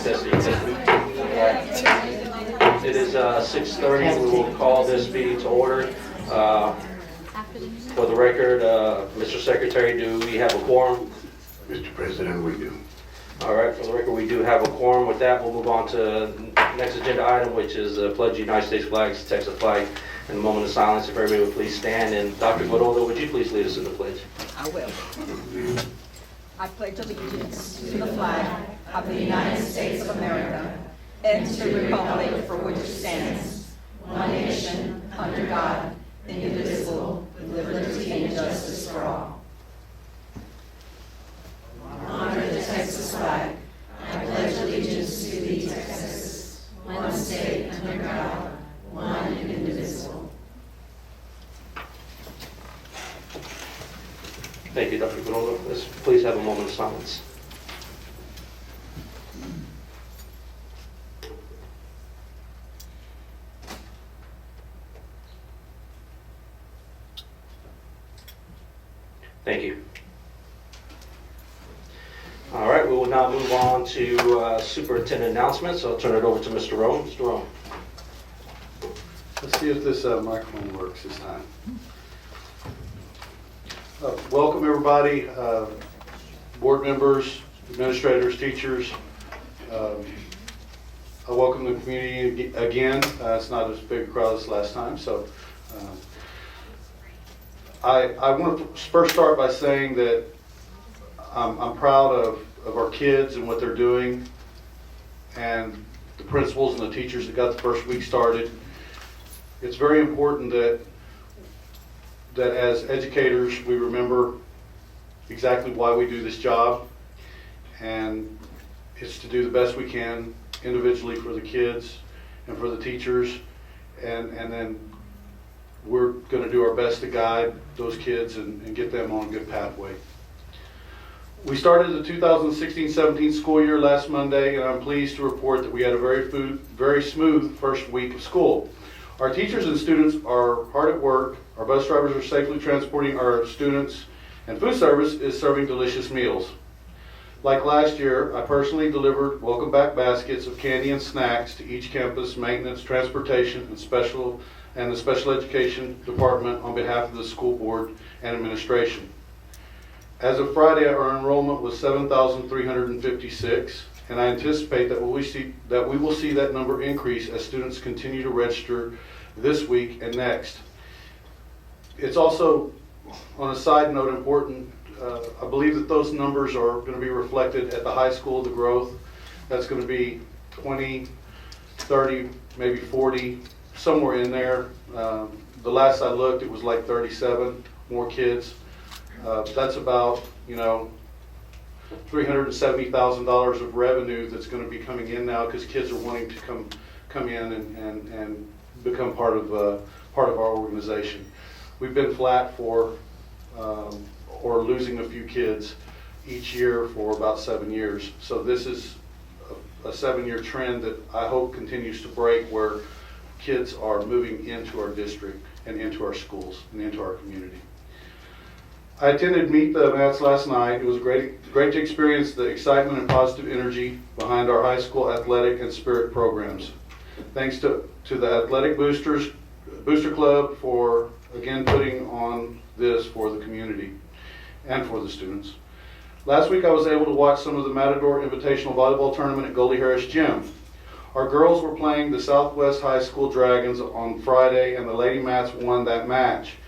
It is 6:30. We will call this meeting to order. For the record, Mr. Secretary, do we have a quorum? Mr. President, we do. All right, for the record, we do have a quorum. With that, we'll move on to the next agenda item, which is Pledge of the United States flag, Texas flag, and a moment of silence. If everybody would please stand. And Dr. Godola, would you please lead us in the pledge? I will. I pledge allegiance to the flag of the United States of America and to the republic for which it stands, one nation, under God, indivisible, with liberty and justice for all. Honor the Texas flag. I pledge allegiance to thee, Texas, one state under God, one and indivisible. Thank you, Dr. Godola. Let's please have a moment of silence. Thank you. All right, we will now move on to superintendent announcements. I'll turn it over to Mr. Rowe. Mr. Rowe. Let's see if this microphone works this time. Welcome everybody, board members, administrators, teachers. I welcome the community again. It's not as big a crowd as last time, so I want to first start by saying that I'm proud of our kids and what they're doing, and the principals and the teachers that got the first week started. It's very important that as educators we remember exactly why we do this job, and it's to do the best we can individually for the kids and for the teachers, and then we're going to do our best to guide those kids and get them on a good pathway. We started the 2016-17 school year last Monday, and I'm pleased to report that we had a very smooth first week of school. Our teachers and students are hard at work, our bus drivers are safely transporting our students, and food service is serving delicious meals. Like last year, I personally delivered welcome back baskets of candy and snacks to each campus, maintenance, transportation, and the special education department on behalf of the school board and administration. As of Friday, our enrollment was 7,356, and I anticipate that we will see that number increase as students continue to register this week and next. It's also, on a side note, important. I believe that those numbers are going to be reflected at the high school, the growth. That's going to be 20, 30, maybe 40, somewhere in there. The last I looked, it was like 37 more kids. That's about, $370,000 of revenue that's going to be coming in now because kids are wanting to come in and become part of our organization. We've been flat or losing a few kids each year for about 7 years. So this is a 7-year trend that I hope continues to break, where kids are moving into our district and into our schools and into our community. I attended Meet the Mats last night. It was great to experience the excitement and positive energy behind our high school athletic and spirit programs. Thanks to the Athletic Booster Club for again putting on this for the community and for the students. Last week I was able to watch some of the Matador Invitational Volleyball Tournament at Goldie Harris Gym. Our girls were playing the Southwest High School Dragons on Friday, and the Lady Mats won that match.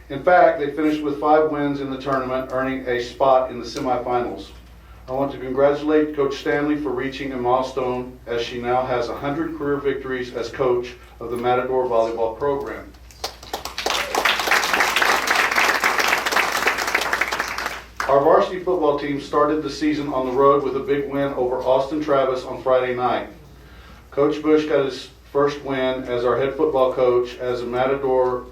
In fact, they finished with 5 wins in the tournament, earning a spot in the semifinals. I want to congratulate Coach Stanley for reaching a milestone, as she now has 100 career victories as coach of the Matador volleyball program. Our varsity football team started the season on the road with a big win over Austin Travis on Friday night. Coach Bush got his first win as our head football coach as the Matadors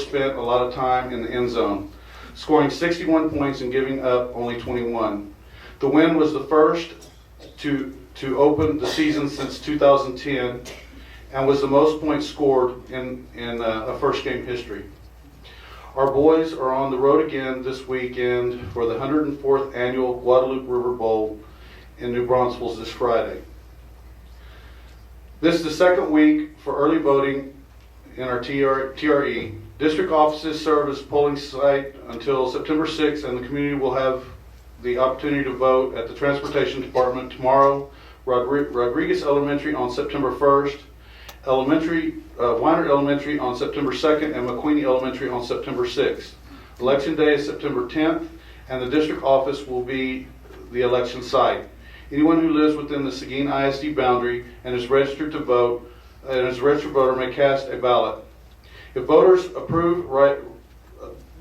spent a lot of time in the end zone, scoring 61 points and giving up only 21. The win was the first to open the season since 2010 and was the most points scored in a first game history. Our boys are on the road again this weekend for the 104th annual Guadalupe River Bowl, in New Braunfels this Friday. This is the second week for early voting in our TRE. District offices serve as polling site until September 6th, and the community will have the opportunity to vote at the Transportation Department tomorrow, Rodriguez Elementary on September 1st, Weiner Elementary on September 2nd, and McQueenie Elementary on September 6th. Election day is September 10th, and the district office will be the election site. Anyone who lives within the Seguin ISD boundary and is registered to vote, and as a registered voter, may cast a ballot. If voters approve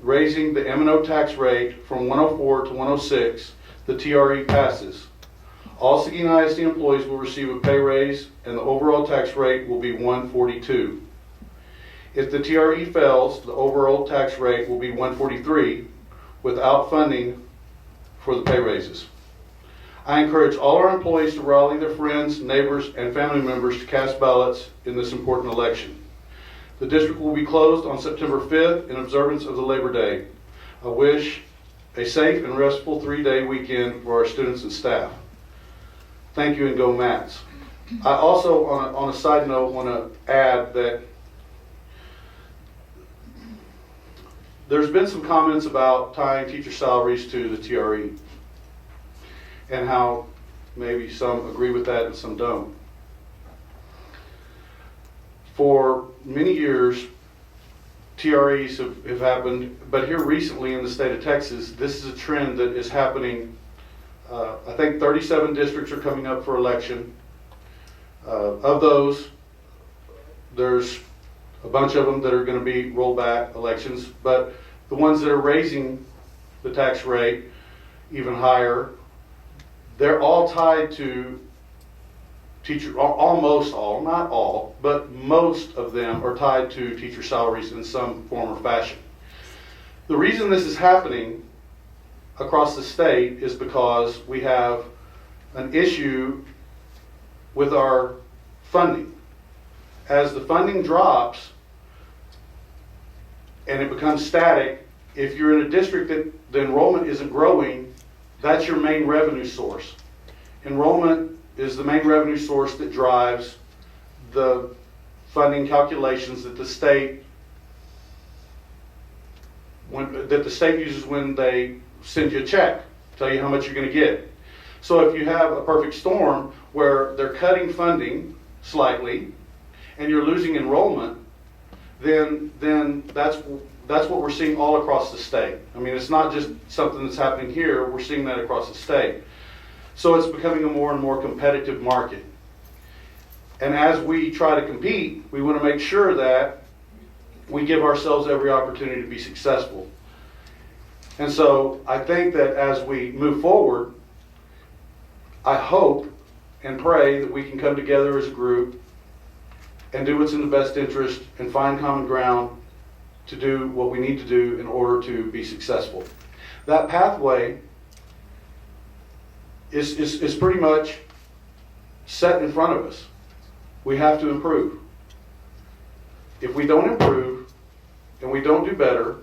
raising the M&O tax rate from 104 to 106, the TRE passes. All Seguin ISD employees will receive a pay raise, and the overall tax rate will be 142. If the TRE fails, the overall tax rate will be 143 without funding for the pay raises. I encourage all our employees to rally their friends, neighbors, and family members to cast ballots in this important election. The district will be closed on September 5th in observance of the Labor Day. I wish a safe and restful 3-day weekend for our students and staff. Thank you, and go Mats. I also, on a side note, want to add that there's been some comments about tying teacher salaries to the TRE, and how maybe some agree with that and some don't. For many years, TREs have happened, but here recently in the state of Texas, this is a trend that is happening. I think 37 districts are coming up for election. Of those, there's a bunch of them that are going to be rollback elections, but the ones that are raising the tax rate even higher, they're all tied to teacher, almost all, not all, but most of them are tied to teacher salaries in some form or fashion. The reason this is happening across the state is because we have an issue with our funding. As the funding drops and it becomes static, if you're in a district that the enrollment isn't growing, that's your main revenue source. Enrollment is the main revenue source that drives the funding calculations that the state uses when they send you a check, tell you how much you're going to get. So if you have a perfect storm where they're cutting funding slightly and you're losing enrollment, then that's what we're seeing all across the state. I mean, it's not just something that's happening here, we're seeing that across the state. So it's becoming a more and more competitive market. And as we try to compete, we want to make sure that we give ourselves every opportunity to be successful. And so I think that as we move forward, I hope and pray that we can come together as a group and do what's in the best interest and find common ground to do what we need to do in order to be successful. That pathway is pretty much set in front of us. We have to improve. If we don't improve and we don't do better,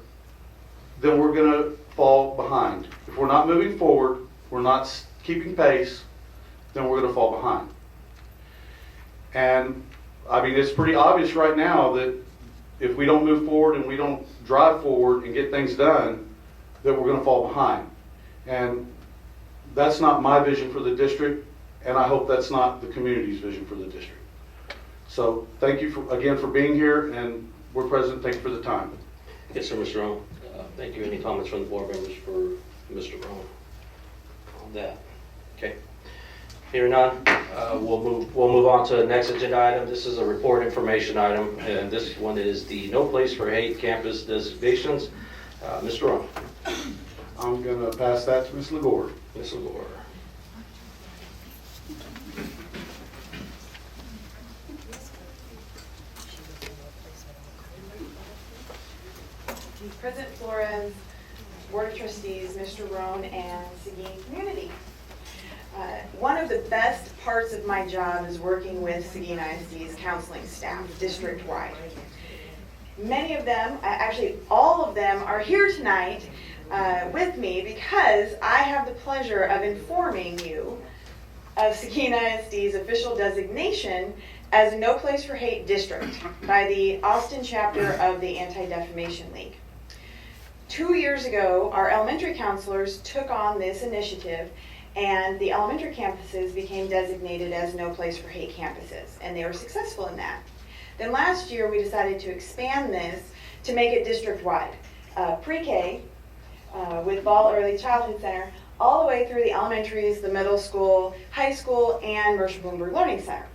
then we're going to fall behind. If we're not moving forward, we're not keeping pace, then we're going to fall behind. And I mean, it's pretty obvious right now that if we don't move forward and we don't drive forward and get things done, that we're going to fall behind. And that's not my vision for the district, and I hope that's not the community's vision for the district. So thank you again for being here, and we're present. Thank you for the time. Yes, sir, Mr. Rowan. Thank you. Any comments from the board members for Mr. Rowan on that? Okay. Hearing none, we'll move on to the next agenda item. This is a report information item, and this one is the No Place for Hate campus designations. Mr. Rowan. I'm going to pass that to Ms. Legore. Ms. Legore. President Flores, Board of Trustees, Mr. Roan, and Seguin community. One of the best parts of my job is working with Seguin ISD's counseling staff, district-wide. Many of them, actually all of them, are here tonight with me because I have the pleasure of informing you of Seguin ISD's official designation as a No Place for Hate district by the Austin chapter of the Anti-Defamation League. 2 years ago, our elementary counselors took on this initiative, and the elementary campuses became designated as No Place for Hate campuses, and they were successful in that. Then last year, we decided to expand this to make it district-wide. Pre-K, with Ball Early Childhood Center, all the way through the elementaries, the middle school, high school, and Mercer Bloomberg Learning Center.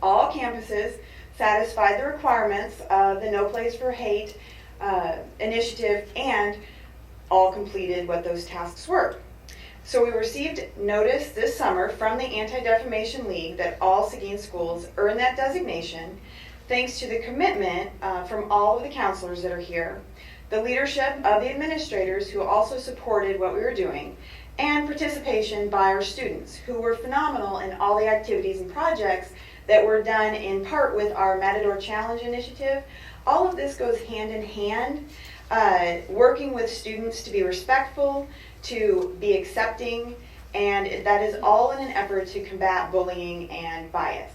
All campuses satisfied the requirements of the No Place for Hate initiative, and all completed what those tasks were. So we received notice this summer from the Anti-Defamation League that all Seguin schools earn that designation thanks to the commitment from all of the counselors that are here, the leadership of the administrators who also supported what we were doing, and participation by our students who were phenomenal in all the activities and projects that were done in part with our Matador Challenge initiative. All of this goes hand in hand, working with students to be respectful, to be accepting, and that is all in an effort to combat bullying and bias.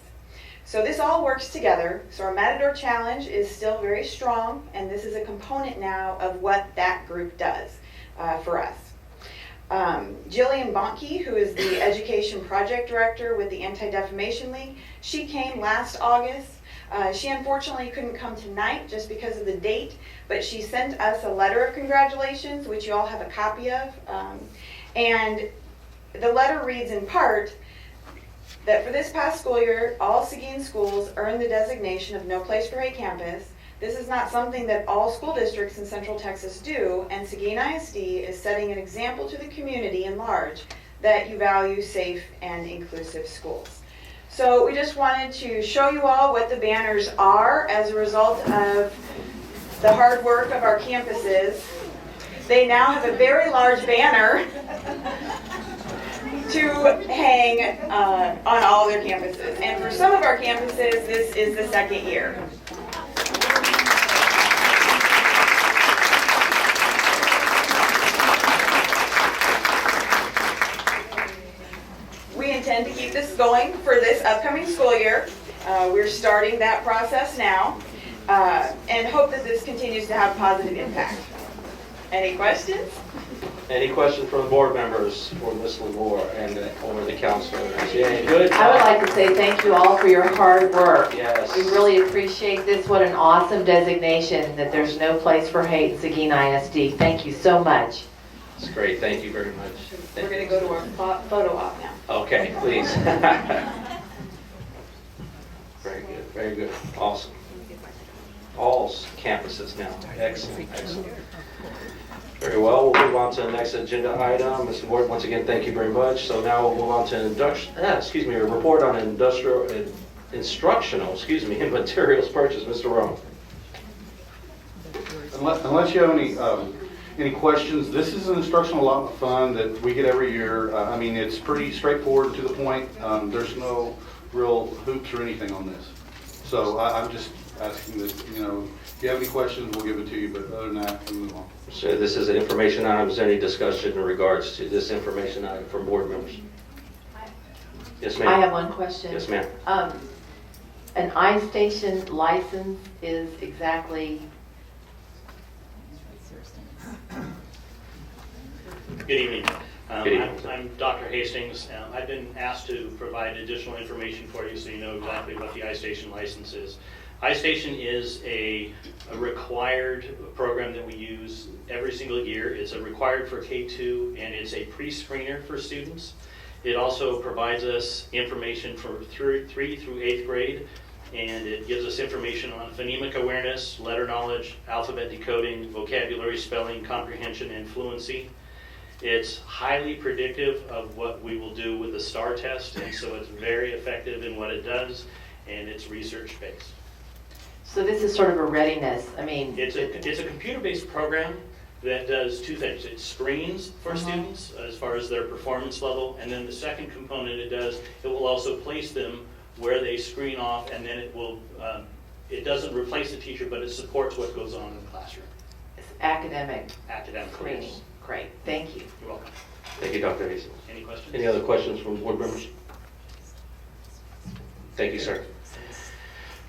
So this all works together. So our Matador Challenge is still very strong, and this is a component now of what that group does for us. Jillian Bonke, who is the Education Project Director with the Anti-Defamation League, she came last August. She unfortunately couldn't come tonight just because of the date, but she sent us a letter of congratulations, which you all have a copy of. And the letter reads in part that for this past school year, all Seguin schools earned the designation of No Place for Hate campus. This is not something that all school districts in Central Texas do, and Seguin ISD is setting an example to the community in large that you value safe and inclusive schools. So we just wanted to show you all what the banners are as a result of the hard work of our campuses. They now have a very large banner to hang on all their campuses. And for some of our campuses, this is the second year. We intend to keep this going for this upcoming school year. We're starting that process now and hope that this continues to have positive impact. Any questions? Any questions from the board members for Ms. Lamore and or the counselors? Yeah, good. I would like to say thank you all for your hard work. Yes. We really appreciate this. What an awesome designation that there's no place for hate in Seguin ISD. Thank you so much. It's great. Thank you very much. We're going to go to our photo op now. Okay, please. Very good, very good. Awesome. All campuses now. Excellent, excellent. Very well, we'll move on to the next agenda item. Mr. Ward, once again, thank you very much. So now we'll move on to a report on instructional materials purchase. Mr. Rowe. Unless you have any questions, this is an instructional allotment fund that we get every year. I mean, it's pretty straightforward and to the point. There's no real hoops or anything on this. So I'm just asking that, if you have any questions, we'll give it to you, but other than that, we'll move on. So this is an information item. Is there any discussion in regards to this information item from board members? Yes, ma'am. I have one question. Yes, ma'am. An iStation license is exactly... Good evening. Good evening. I'm Dr. Hastings. I've been asked to provide additional information for you so you know exactly what the iStation license is. iStation is a required program that we use every single year. It's a required for K2, and it's a pre-screener for students. It also provides us information for 3 through 8th grade, and it gives us information on phonemic awareness, letter knowledge, alphabet decoding, vocabulary, spelling, comprehension, and fluency. It's highly predictive of what we will do with the STAR test, and so it's very effective in what it does, and it's research-based. So this is sort of a readiness. I mean... It's a computer-based program that does 2 things. It screens for students as far as their performance level, and then the second component it will also place them where they screen off, and then it doesn't replace the teacher, but it supports what goes on in the classroom. It's academic Academic screening. yes. Great. Thank you. You're welcome. Thank you, Dr. Hastings. Any questions? Any other questions from board members? Thank you, sir.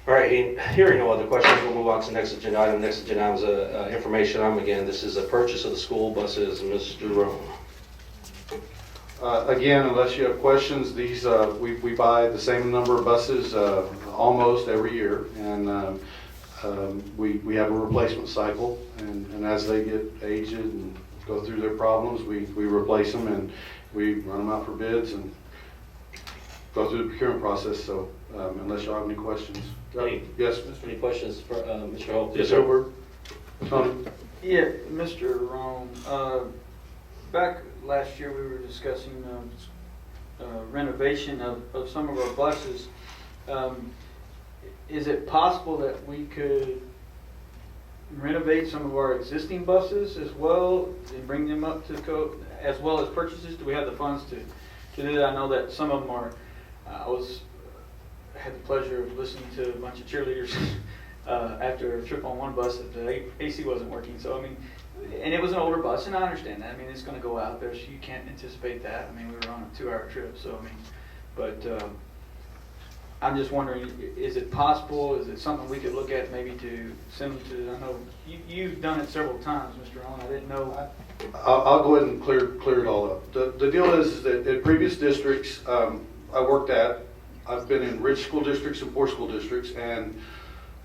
All right, hearing no other questions, we'll move on to the next agenda item. Next agenda item is information item. Again, this is a purchase of the school buses. Mr. Roan. Again, unless you have questions, these, we buy the same number of buses almost every year, and we have a replacement cycle, and as they get aged and go through their problems, we replace them, and we run them out for bids and go through the procurement process. So unless you have any questions. Yes, Mr. Any questions for Mr. Holt? Yes, sir. Tony? Yeah, Mr. Rome, back last year, we were discussing renovation of some of our buses. Is it possible that we could renovate some of our existing buses as well and bring them up to code, as well as purchases? Do we have the funds to do that? I know that some of them are, had the pleasure of listening to a bunch of cheerleaders after a trip on one bus that the AC wasn't working. So, I mean, and it was an older bus, and I understand that. I mean, it's going to go out there, so you can't anticipate that. I mean, we were on a 2-hour trip, so, I mean, but I'm just wondering, is it possible, is it something we could look at maybe to send to, I know you've done it several times, Mr. Owen, I didn't know. I'll go ahead and clear it all up. The deal is that at previous districts I worked at, I've been in rich school districts and poor school districts, and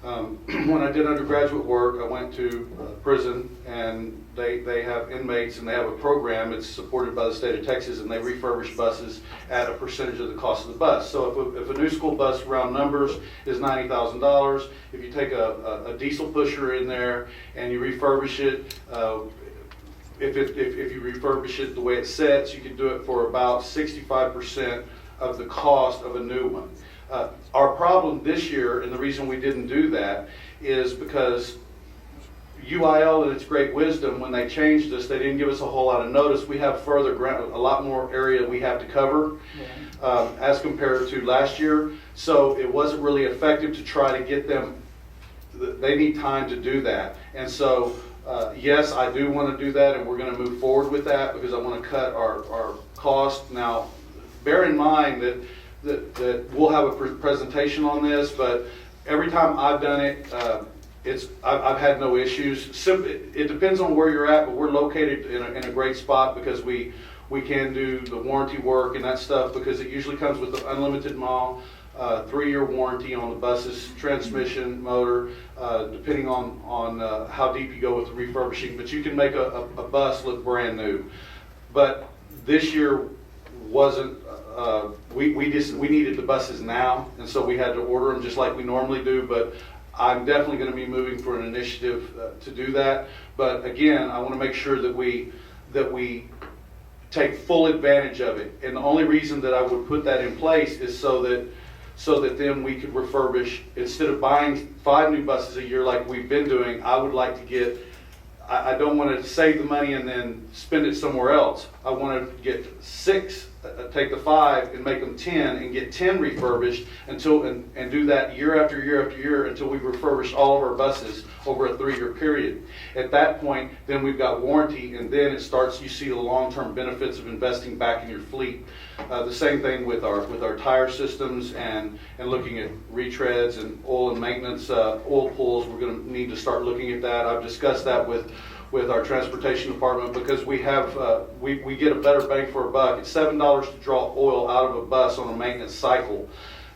when I did undergraduate work, I went to prison, and they have inmates, and they have a program. It's supported by the state of Texas, and they refurbish buses at a percentage of the cost of the bus. So if a new school bus, round numbers, is $90,000, if you take a diesel pusher in there and you refurbish it, if you refurbish it the way it sets, you can do it for about 65% of the cost of a new one. Our problem this year, and the reason we didn't do that, is because UIL, in its great wisdom, when they changed this, they didn't give us a whole lot of notice. We have further ground, a lot more area we have to cover as compared to last year. So it wasn't really effective to try to get them. They need time to do that, and so yes, I do want to do that, and we're going to move forward with that because I want to cut our cost. Now, bear in mind that we'll have a presentation on this, but every time I've done it, I've had no issues. It depends on where you're at, but we're located in a great spot because we can do the warranty work and that stuff, because it usually comes with the unlimited mile, 3-year warranty on the bus's transmission, motor, depending on how deep you go with the refurbishing. But you can make a bus look brand new. But this year wasn't. We needed the buses now, and so we had to order them just like we normally do. But I'm definitely going to be moving for an initiative to do that. But again, I want to make sure that we take full advantage of it. And the only reason that I would put that in place is so that then we could refurbish. Instead of buying 5 new buses a year like we've been doing, I would like to get. I don't want to save the money and then spend it somewhere else. I want to get 6. Take the 5 and make them 10 and get 10 refurbished and do that year after year after year until we refurbish all of our buses over a 3-year period. At that point, then we've got warranty, and then it starts. You see the long-term benefits of investing back in your fleet. The same thing with our tire systems and looking at retreads and oil and maintenance, oil pulls. We're going to need to start looking at that. I've discussed that with our transportation department, because we have we get a better bang for a buck. It's $7 to draw oil out of a bus on a maintenance cycle,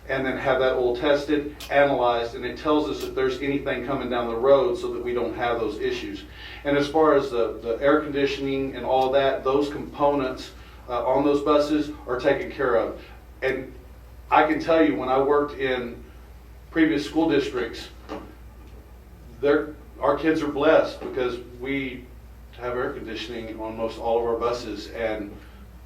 and then have that oil tested, analyzed, and it tells us if there's anything coming down the road so that we don't have those issues. And as far as the air conditioning and all of that, those components on those buses are taken care of. And I can tell you, when I worked in previous school districts, our kids are blessed because we have air conditioning on most all of our buses, and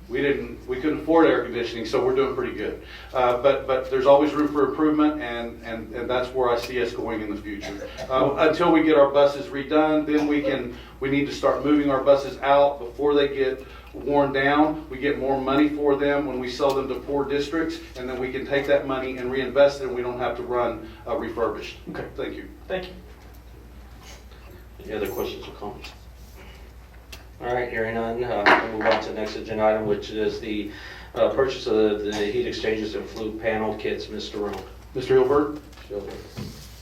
we couldn't afford air conditioning, so we're doing pretty good. But there's always room for improvement, and that's where I see us going in the future. Until we get our buses redone, then we need to start moving our buses out before they get worn down. We get more money for them when we sell them to poor districts, and then we can take that money and reinvest it, and we don't have to run refurbished. Okay. Thank you. Thank you. Any other questions or comments? All right, hearing none, we'll move on to the next agenda item, which is the purchase of the heat exchangers and flue panel kits. Mr. Roan. Mr. Hilbert?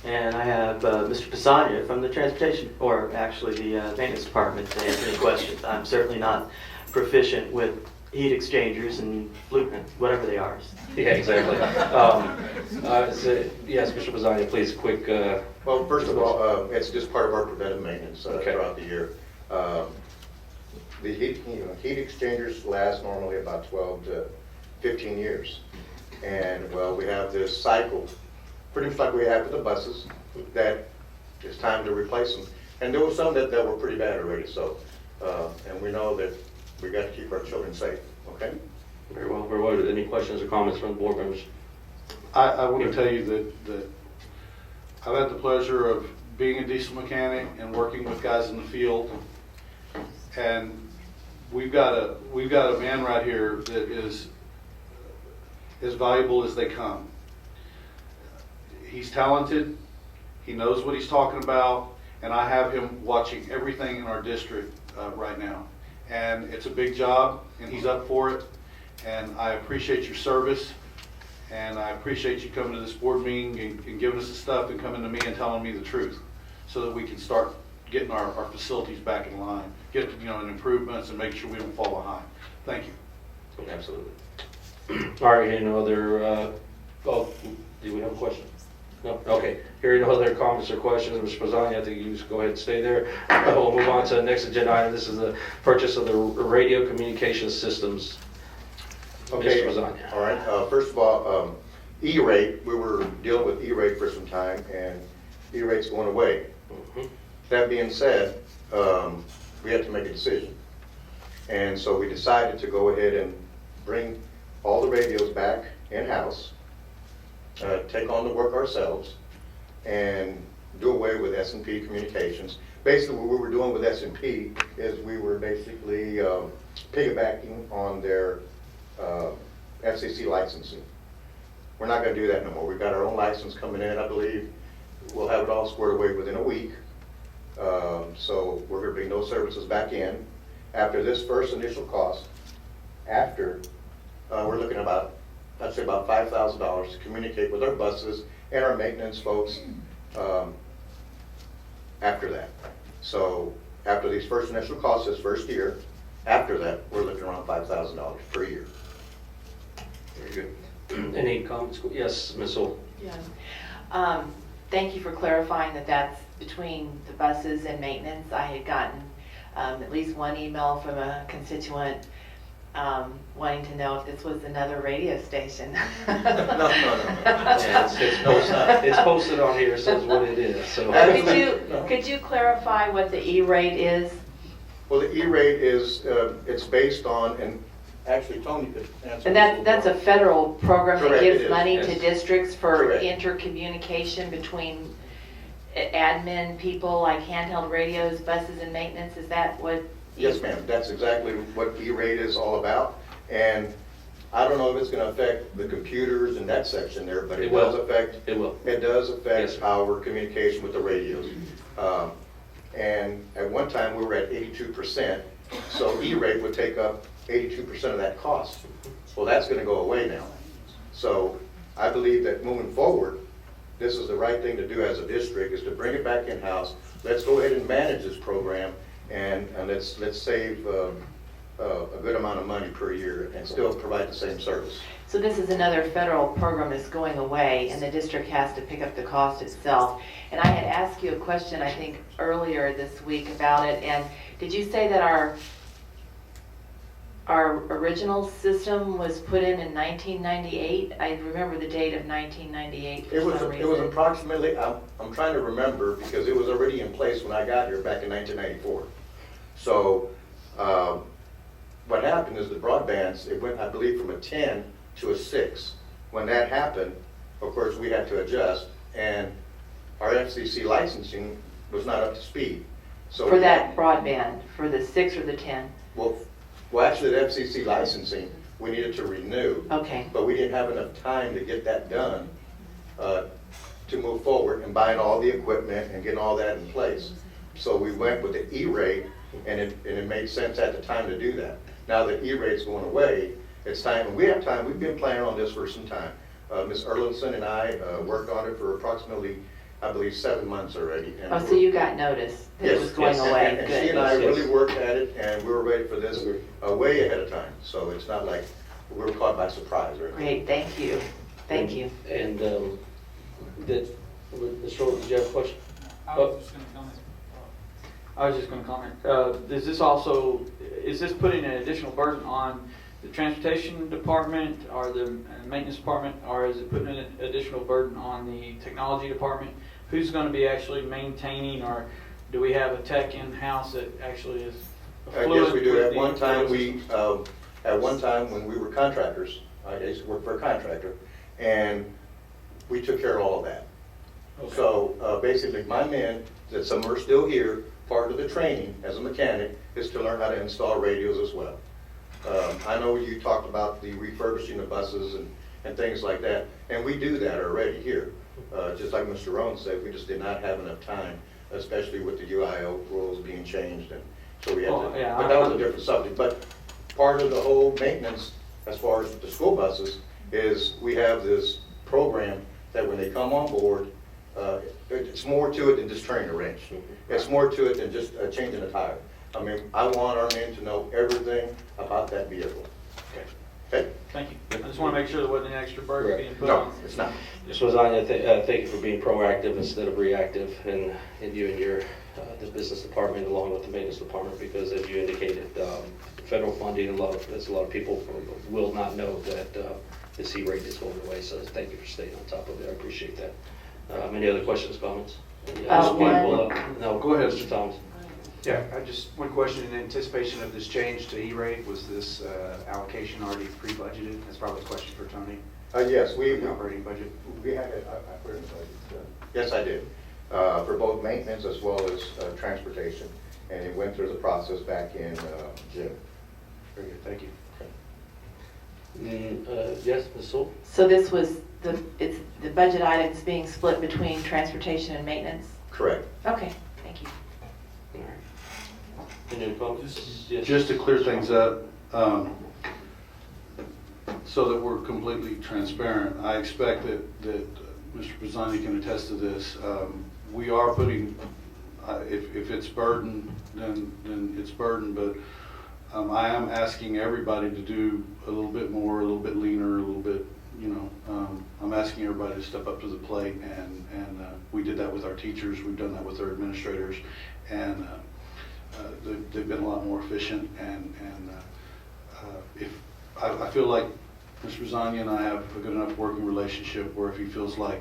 And I have Mr. Pisania from the Transportation, or actually the Maintenance Department, to answer any questions. I'm certainly not proficient with heat exchangers and flute, whatever they are. Yeah, exactly. Yes, Mr. Pizzani, please, quick. Well, first of all, it's just part of our preventive maintenance Okay. throughout the year. The heat exchangers last normally about 12 to 15 years. And, well, we have this cycle, pretty much like we have with the buses, that it's time to replace them. And there were some that were pretty bad already, so, and we know that we got to keep our children safe, okay? Very well. Very well. Any questions or comments from the board members? I want to tell you that I've had the pleasure of being a diesel mechanic and working with guys in the field. And we've got a man right here that is as valuable as they come. He's talented, he knows what he's talking about, and I have him watching everything in our district right now. And it's a big job, and he's up for it. And I appreciate your service, and I appreciate you coming to this board meeting and giving us the stuff and coming to me and telling me the truth, so that we can start getting our facilities back in line, get in improvements, and make sure we don't fall behind. Thank you. Absolutely. All right, any other, do we have a question? No? Okay. Hearing no other comments or questions, Mr. Pizzani, I think you just go ahead and stay there. We'll move on to the next agenda item. This is the purchase of the radio communication systems. Okay, Mr. Pizzani. all right. First of all, E-rate, we were dealing with E-rate for some time, and E-rate's going away. Mhm. That being said, we had to make a decision. And so we decided to go ahead and bring all the radios back in-house, take on the work ourselves, and do away with S&P Communications. Basically, what we were doing with S&P is we were basically piggybacking on their FCC licensing. We're not going to do that no more. We've got our own license coming in, I believe. We'll have it all squared away within a week. So we're going to bring those services back in. After this first initial cost, we're looking at about, I'd say about $5,000 to communicate with our buses and our maintenance folks after that. So after these first initial costs this first year, after that, we're looking around $5,000 per year. Very good. Any comments? Yes, Ms. Ohl. Yeah. Thank you for clarifying that that's between the buses and maintenance. I had gotten at least one email from a constituent wanting to know if this was another radio station. No. Yeah, it's posted on here, says what it is. So. Could you clarify what the E-rate is? Well, the E-rate is, it's based on, and actually Tony could answer. And that's a federal program that Correct, it gives is, money yes. to districts for Correct. intercommunication between admin people, like handheld radios, buses, and maintenance. Is that what? Yes, ma'am, that's exactly what E-rate is all about. And I don't know if it's going to affect the computers in that section there, but it It will. does affect. It will. It does Yes, affect sir. our communication with the radios. And at one time, we were at 82%, so E-rate would take up 82% of that cost. Well, that's going to go away now. So I believe that moving forward, this is the right thing to do as a district, is to bring it back in-house. Let's go ahead and manage this program, and let's save a good amount of money per year and still provide the same service. So this is another federal program that's going away, and the district has to pick up the cost itself. And I had asked you a question, I think, earlier this week about it, and did you say that our original system was put in 1998? I remember the date of 1998 for some reason. It was approximately, I'm trying to remember, because it was already in place when I got here back in 1994. So what happened is the broadbands, it went, I believe, from a 10 to a 6. When that happened, of course, we had to adjust, and our FCC licensing was not up to speed. So For that broadband, for the 6 or the 10? Well, actually, the FCC licensing, we needed to renew. Okay. But we didn't have enough time to get that done to move forward and buying all the equipment and getting all that in place. So we went with the E-rate, and it made sense at the time to do that. Now that E-rate's going away, it's time, and we have time, we've been planning on this for some time. Ms. Erlinson and I worked on it for approximately, I believe, 7 months already. And Oh, so you got notice that it Yes, was going yes. away? And she Good. and I Yes, yes. really worked at it, and we were ready for this way ahead of time. So it's not like we were caught by surprise or anything. Great, thank you. Thank you. And Mr. Rhodes, did you have a question? I was just gonna comment. Is this putting an additional burden on the transportation department or the maintenance department, or is it putting an additional burden on the technology department? Who's gonna be actually maintaining, or do we have a tech in-house that actually is fluent? Yes, we do. with At the one time, systems? at one time, when we were contractors, I used to work for a contractor, and we took care of all of that. Okay. So basically, my men, that some are still here, part of the training as a mechanic is to learn how to install radios as well. I know you talked about the refurbishing of buses and things like that, and we do that already here. Just like Mr. Rohn said, we just did not have enough time, especially with the UIO rules being changed, and so we had Oh, to, yeah, but that was a different subject. But part of the whole maintenance, as far as the school buses, is we have this program that when they come on board, it's more to it than just turning a wrench. It's more to it than just changing a tire. I mean, I want our men to know everything about that vehicle. Okay? Thank you. I just wanna make sure there wasn't any extra burden being put No, on. it's not. Ms. Lasagna, thank you for being proactive instead of reactive in you and your, the business department along with the maintenance department, because as you indicated, federal funding, there's a lot of people will not know that the C rate is going away, so thank you for staying on top of it, I appreciate that. Any other questions, comments? No, Go ahead. Mr. Thomas. Yeah, I just, one question, in anticipation of this change to E-rate, was this allocation already pre-budgeted? That's probably a question for Tony, Yes, we the operating budget. had it, I put it in the budget. Yes, I did, for both maintenance as well as transportation, and it went through the process back in June. Very good, thank you. Yes, Ms. Sewell? So this was it's the budget items being split between transportation and maintenance? Correct. Okay, thank you. All right. Any other comments? Yes. Just to clear things up, so that we're completely transparent, I expect that Mr. Pisani can attest to this. We are putting, if it's burden, then it's burden, but I am asking everybody to do a little bit more, a little bit leaner, a little bit, I'm asking everybody to step up to the plate, and we did that with our teachers, we've done that with our administrators, and they've been a lot more efficient, and if I feel like Mr. Zanya and I have a good enough working relationship where if he feels like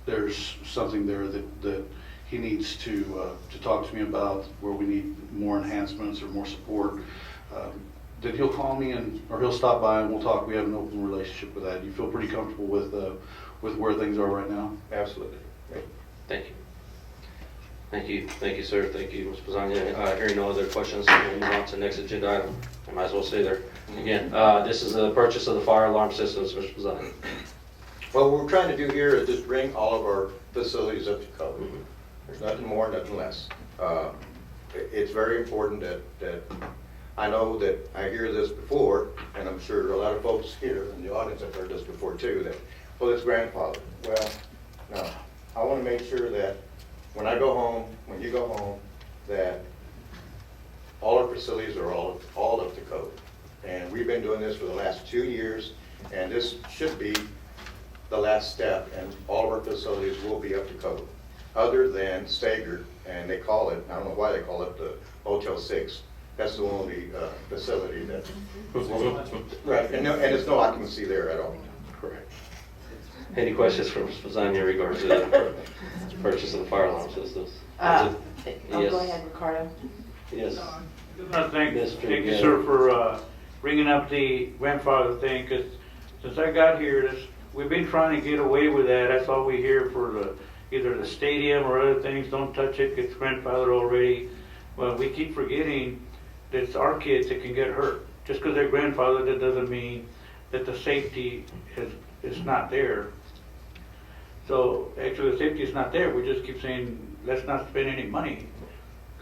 there's something there that he needs to talk to me about, where we need more enhancements or more support, then he'll call me or he'll stop by and we'll talk. We have an open relationship with that. You feel pretty comfortable with where things are right now? Absolutely. Thank you. Thank you, sir. Thank you, Ms. Pisani. Hearing no other questions, we'll move on to the next agenda item. I might as well stay there. Again, this is the purchase of the fire alarm systems, Mr. Pisani. Well, what we're trying to do here is just bring all of our facilities up to code. There's nothing more, nothing less. It's very important that I know that I hear this before, and I'm sure a lot of folks here in the audience have heard this before too, that, well, it's grandfather. Well, no. I want to make sure that when I go home, when you go home, that all our facilities are all up to code. And we've been doing this for the last 2 years, and this should be the last step, and all of our facilities will be up to code. Other than Sager, and they call it, I don't know why they call it the Motel 6. That's the only facility that, right, and there's no occupancy there at all. Correct. Any questions for Ms. Pisani in regards to the purchase of the fire alarm systems? Go Yes. ahead, Ricardo. Yes. Thank Mr. you, sir, for bringing up the grandfather thing, because since I got here, we've been trying to get away with that. That's all we hear for either the stadium or other things. Don't touch it, it's grandfathered already. Well, we keep forgetting that it's our kids that can get hurt. Just because they're grandfathered, that doesn't mean that the safety is not there. So actually, the safety is not there. We just keep saying, let's not spend any money.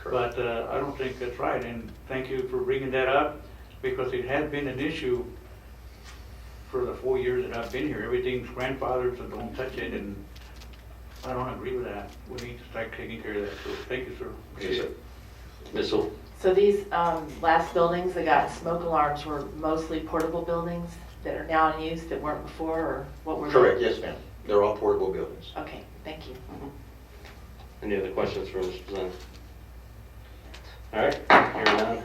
Correct. But I don't think that's right, and thank you for bringing that up, because it has been an issue for the 4 years that I've been here. Everything's grandfathered, so don't touch it, and I don't agree with that. We need to start taking care of that, so thank you, sir. Yes, sir. Ms. Holt? So these last buildings that got smoke alarms were mostly portable buildings that are now in use that weren't before, or what were they? Correct, yes, ma'am. They're all portable buildings. Okay, thank you. Any other questions for Mr. President? All right, hearing none.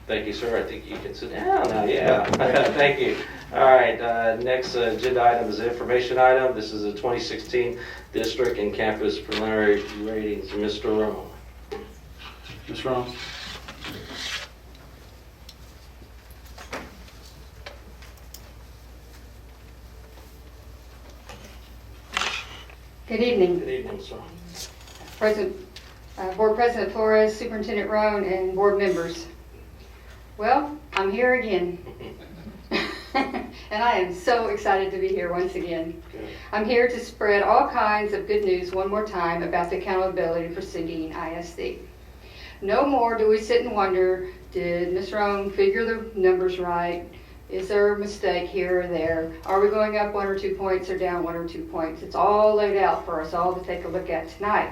Thank you, sir. I think you can sit down now, yeah. Thank you. All right, next agenda item is an information item. This is a 2016 district and campus preliminary ratings. Mr. Rowe. Ms. Rhodes? Good evening, Good evening, sir. Board President Flores, Superintendent Roan, and board members. Well, I'm here again. And I am so excited to be here once again. Good. I'm here to spread all kinds of good news one more time about the accountability for Seguin ISD. No more do we sit and wonder, did Ms. Roan figure the numbers right? Is there a mistake here or there? Are we going up 1 or 2 points or down 1 or 2 points? It's all laid out for us all to take a look at tonight.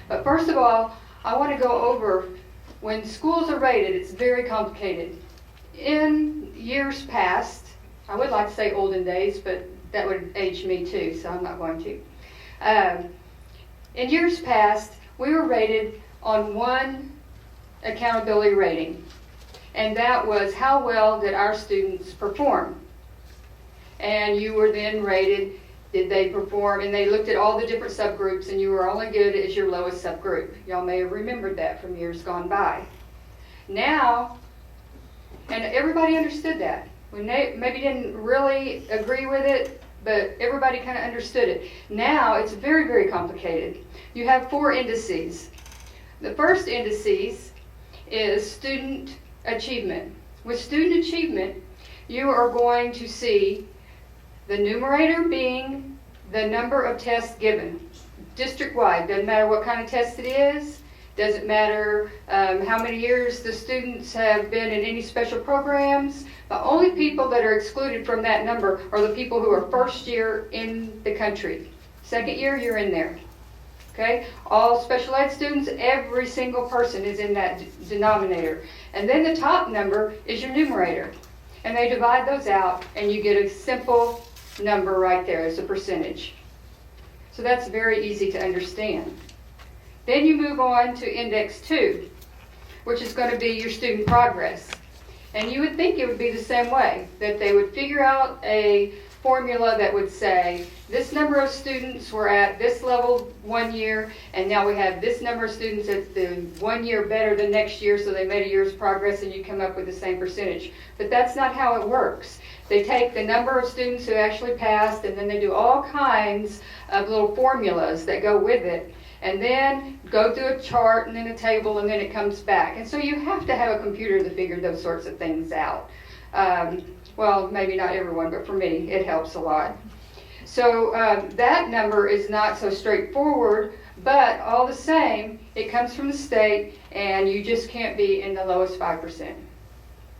But first of all, I want to go over, when schools are rated, it's very complicated. In years past, I would like to say olden days, but that would age me too, so I'm not going to. In years past, we were rated on one accountability rating, and that was how well did our students perform. And you were then rated, did they perform, and they looked at all the different subgroups, and you were only good as your lowest subgroup. Y'all may have remembered that from years gone by. Now, and everybody understood that. We maybe didn't really agree with it, but everybody kind of understood it. Now it's very, very complicated. You have 4 indices. The first indices is student achievement. With student achievement, you are going to see the numerator being the number of tests given, district-wide. Doesn't matter what kind of test it is. Doesn't matter how many years the students have been in any special programs. The only people that are excluded from that number are the people who are first year in the country. Second year, you're in there. Okay? All special ed students, every single person is in that denominator. And then the top number is your numerator. And they divide those out, and you get a simple number right there as a percentage. So that's very easy to understand. Then you move on to index 2, which is going to be your student progress. And you would think it would be the same way, that they would figure out a formula that would say, this number of students were at this level 1 year, and now we have this number of students at the 1 year better than next year, so they made a year's progress, and you come up with the same percentage. But that's not how it works. They take the number of students who actually passed, and then they do all kinds of little formulas that go with it, and then go through a chart and then a table, and then it comes back. And so you have to have a computer to figure those sorts of things out. Well, maybe not everyone, but for me, it helps a lot. So that number is not so straightforward, but all the same, it comes from the state, and you just can't be in the lowest 5%.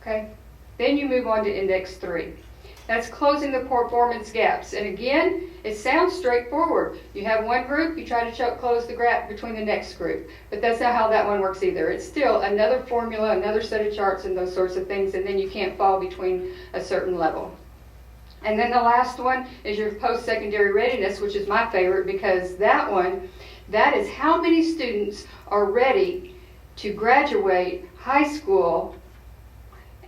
Okay? Then you move on to index 3. That's closing the performance gaps. And again, it sounds straightforward. You have one group, you try to close the gap between the next group. But that's not how that one works either. It's still another formula, another set of charts and those sorts of things, and then you can't fall between a certain level. And then the last one is your post-secondary readiness, which is my favorite, because that one, that is how many students are ready to graduate high school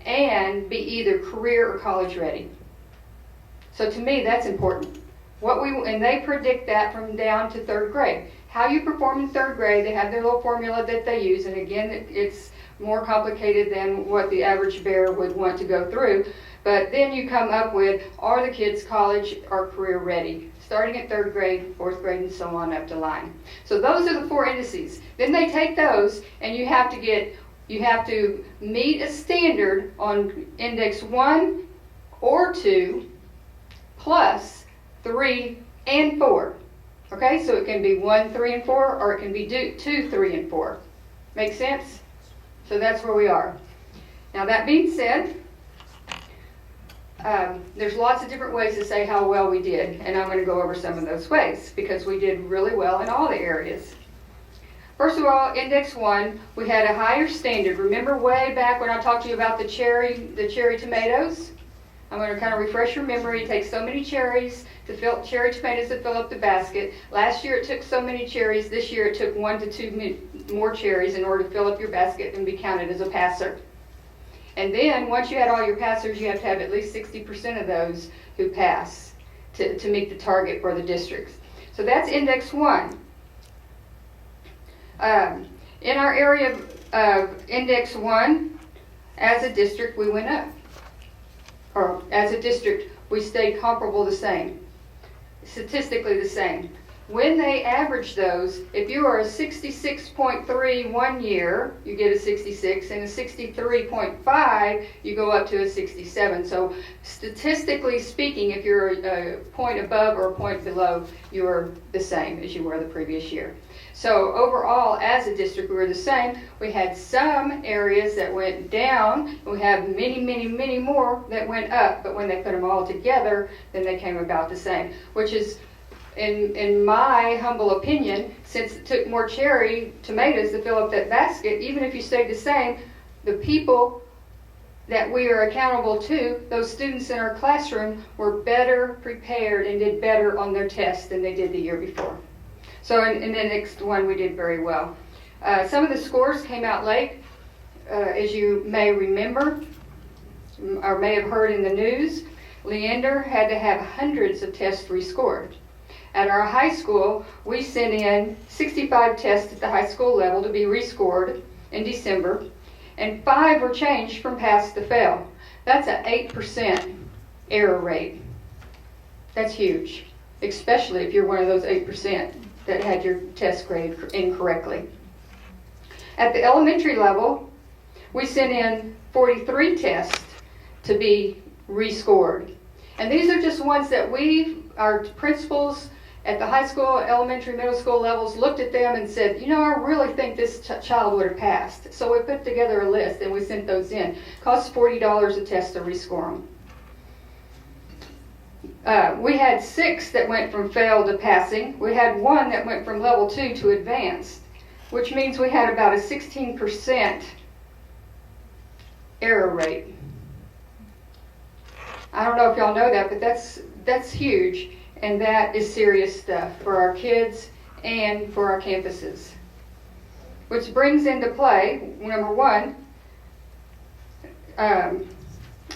and be either career or college ready. So to me, that's important. And they predict that from down to 3rd grade. How you perform in 3rd grade, they have their little formula that they use, and again, it's more complicated than what the average bear would want to go through. But then you come up with, are the kids college or career ready? Starting at 3rd grade, 4th grade, and so on up the line. So those are the 4 indices. Then they take those, and you have to meet a standard on index 1 or 2 plus 3 and 4. Okay, so it can be 1, 3, and 4, or it can be 2, 3, and 4. Make sense? So that's where we are. Now that being said, there's lots of different ways to say how well we did, and I'm going to go over some of those ways because we did really well in all the areas. First of all, Index 1, we had a higher standard. Remember way back when I talked to you about the cherry tomatoes? I'm going to kind of refresh your memory. It takes so many cherry tomatoes to fill up the basket. Last year it took so many cherries. This year it took 1 to 2 more cherries in order to fill up your basket and be counted as a passer. And then once you had all your passers, you have to have at least 60% of those who pass to meet the target for the districts. So that's Index 1. In our area of Index 1, as a district, we went up. Or as a district, we stayed comparable the same, statistically the same. When they average those, if you are a 66.3 one year, you get a 66, and a 63.5, you go up to a 67. So statistically speaking, if you're a point above or a point below, you're the same as you were the previous year. So overall, as a district, we were the same. We had some areas that went down, and we have many, many, many more that went up. But when they put them all together, then they came about the same, which is, in my humble opinion, since it took more cherry tomatoes to fill up that basket, even if you stayed the same, the people that we are accountable to, those students in our classroom, were better prepared and did better on their tests than they did the year before. So in the next one, we did very well. Some of the scores came out late, as you may remember, or may have heard in the news. Leander had to have hundreds of tests rescored. At our high school, we sent in 65 tests at the high school level to be rescored in December, and 5 were changed from pass to fail. That's an 8% error rate. That's huge, especially if you're one of those 8% that had your test graded incorrectly. At the elementary level, we sent in 43 tests to be rescored. And these are just ones that our principals at the high school, elementary, middle school levels looked at them and said, you know, I really think this child would have passed. So we put together a list and we sent those in. It costs $40 a test to rescore them. We had 6 that went from fail to passing. We had 1 that went from level 2 to advanced, which means we had about a 16% error rate. I don't know if y'all know that, but that's huge, and that is serious stuff for our kids and for our campuses. Which brings into play, number 1,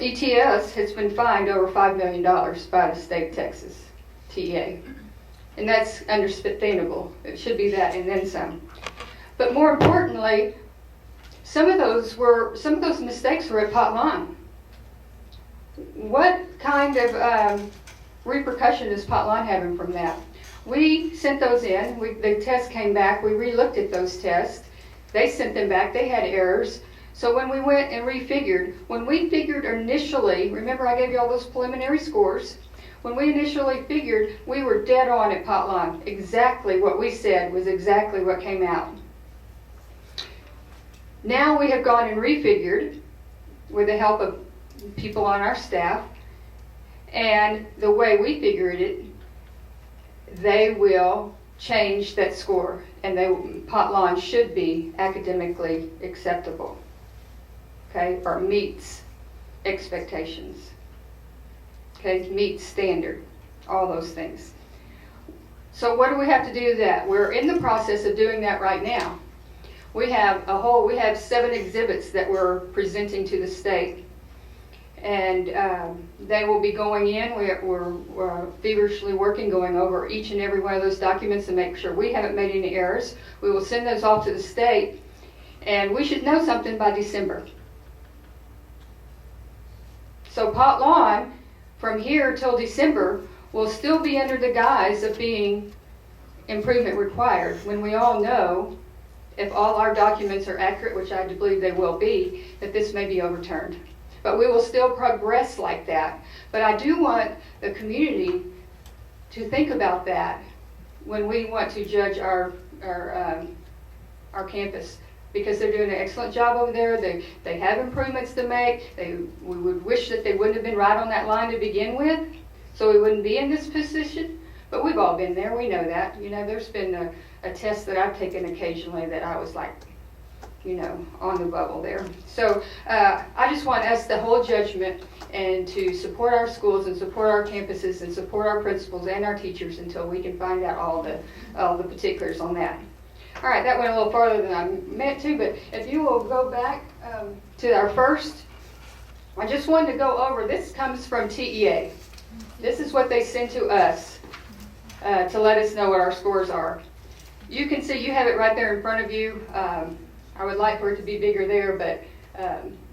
ETS has been fined over $5 million by the state of Texas, TEA. And that's understandable. It should be that and then some. But more importantly, some of those mistakes were at pot line. What kind of repercussion is pot line having from that? We sent those in. The tests came back. We re-looked at those tests. They sent them back. They had errors. So when we went and refigured, when we figured initially, remember I gave you all those preliminary scores, when we initially figured, we were dead on at pot line. Exactly what we said was exactly what came out. Now we have gone and refigured with the help of people on our staff, and the way we figured it, they will change that score, and pot line should be academically acceptable. Okay, or meets expectations. Okay, meets standard, all those things. So what do we have to do that? We're in the process of doing that right now. We have 7 exhibits that we're presenting to the state, and they will be going in. We're feverishly working, going over each and every one of those documents to make sure we haven't made any errors. We will send those off to the state, and we should know something by December. So pot line, from here till December, will still be under the guise of being improvement required, when we all know, if all our documents are accurate, which I do believe they will be, that this may be overturned. But we will still progress like that. But I do want the community to think about that when we want to judge our campus because they're doing an excellent job over there. They have improvements to make. We would wish that they wouldn't have been right on that line to begin with, so we wouldn't be in this position. But we've all been there. We know that. You know, there's been a test that I've taken occasionally that I was like, you know, on the bubble there. So I just want us to hold judgment and to support our schools and support our campuses and support our principals and our teachers until we can find out all the particulars on that. All right, that went a little farther than I meant to, but if you will go back to our first, I just wanted to go over, this comes from TEA. This is what they send to us to let us know what our scores are. You can see, you have it right there in front of you. I would like for it to be bigger there, but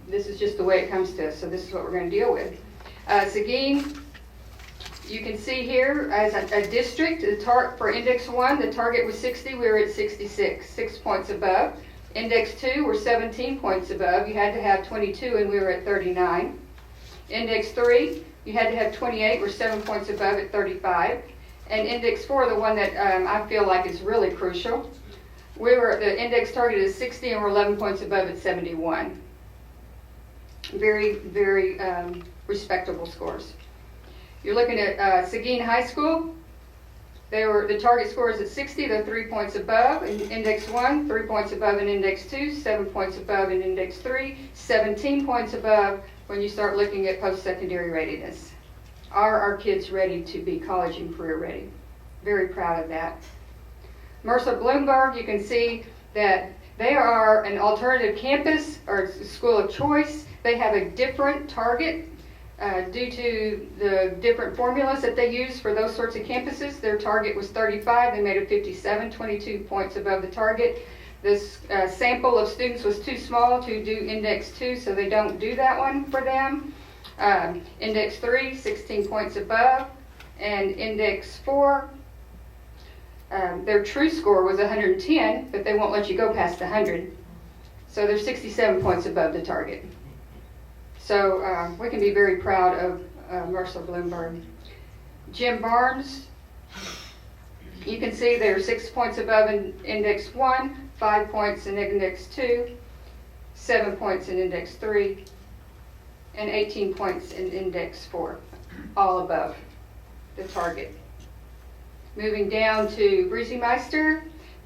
this is just the way it comes to us, so this is what we're going to deal with. Seguin, you can see here as a district, for Index 1, the target was 60, we were at 66, 6 points above. Index 2, we're 17 points above, you had to have 22 and we were at 39. Index 3, you had to have 28, we're 7 points above at 35. And Index 4, the one that I feel like is really crucial, the index target is 60 and we're 11 points above at 71. Very, very respectable scores. You're looking at Seguin High School. The target score is at 60, they're 3 points above in Index 1, 3 points above in Index 2, 7 points above in Index 3, 17 points above when you start looking at post-secondary readiness. Are our kids ready to be college and career ready? Very proud of that. Mercer Bloomberg, you can see that they are an alternative campus or school of choice. They have a different target due to the different formulas that they use for those sorts of campuses. Their target was 35, they made it 57, 22 points above the target. This sample of students was too small to do Index 2, so they don't do that one for them. Index 3, 16 points above, and Index 4, their true score was 110, but they won't let you go past 100. So they're 67 points above the target. So we can be very proud of Mercer Bloomberg. Jim Barnes, you can see they're 6 points above in Index 1, 5 points in Index 2, 7 points in Index 3, and 18 points in Index 4, all above the target. Moving down to Breezemeister,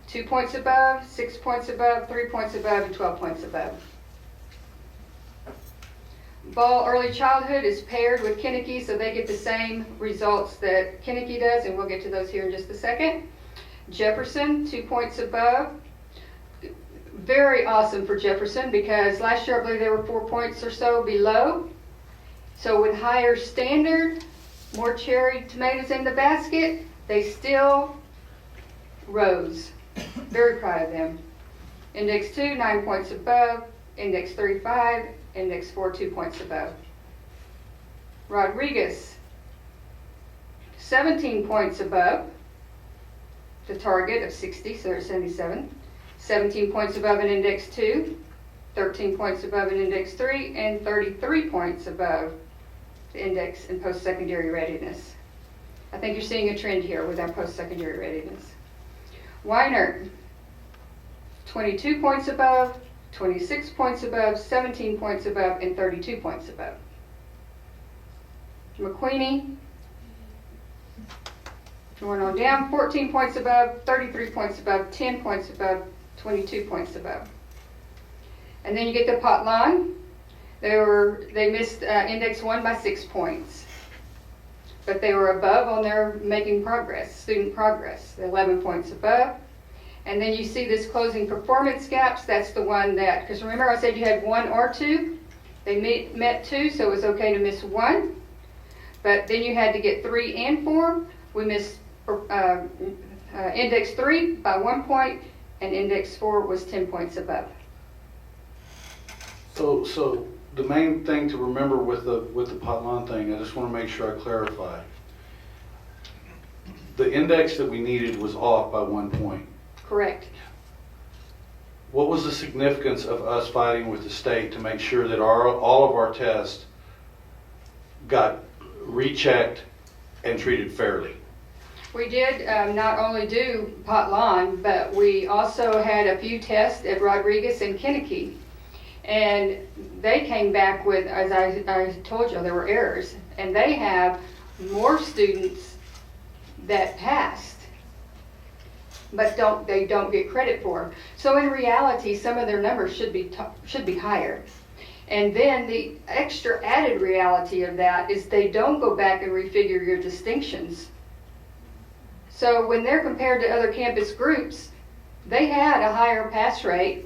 2 points above, 6 points above, 3 points above, and 12 points above. Ball Early Childhood is paired with Kinnicky, so they get the same results that Kinnicky does, and we'll get to those here in just a second. Jefferson, 2 points above. Very awesome for Jefferson because last year I believe they were 4 points or so below. So with higher standard, more cherry tomatoes in the basket, they still rose. Very proud of them. Index 2, 9 points above. Index 3, 5. Index 4, 2 points above. Rodriguez, 17 points above the target of 60, so they're 77. 17 points above in Index 2, 13 points above in Index 3, and 33 points above the index in post-secondary readiness. I think you're seeing a trend here with our post-secondary readiness. Weiner, 22 points above, 26 points above, 17 points above, and 32 points above. McQueenie, going on down, 14 points above, 33 points above, 10 points above, 22 points above. And then you get to Potlan. They missed Index 1 by 6 points. But they were above on their making progress, student progress, 11 points above. And then you see this closing performance gaps. That's the one that, because remember I said you had 1 or 2. They met 2, so it was okay to miss 1. But then you had to get 3 and 4. We missed Index 3 by 1 point, and Index 4 was 10 points above. So the main thing to remember with the Potlan thing, I just want to make sure I clarify. The index that we needed was off by 1 point. Correct. What was the significance of us fighting with the state to make sure that all of our tests got rechecked and treated fairly? We did not only do Pot Lawn, but we also had a few tests at Rodriguez and Kinnicky. And they came back with, as I told you, there were errors. And they have more students that passed, but they don't get credit for. So in reality, some of their numbers should be higher. And then the extra added reality of that is they don't go back and refigure your distinctions. So when they're compared to other campus groups, they had a higher pass rate.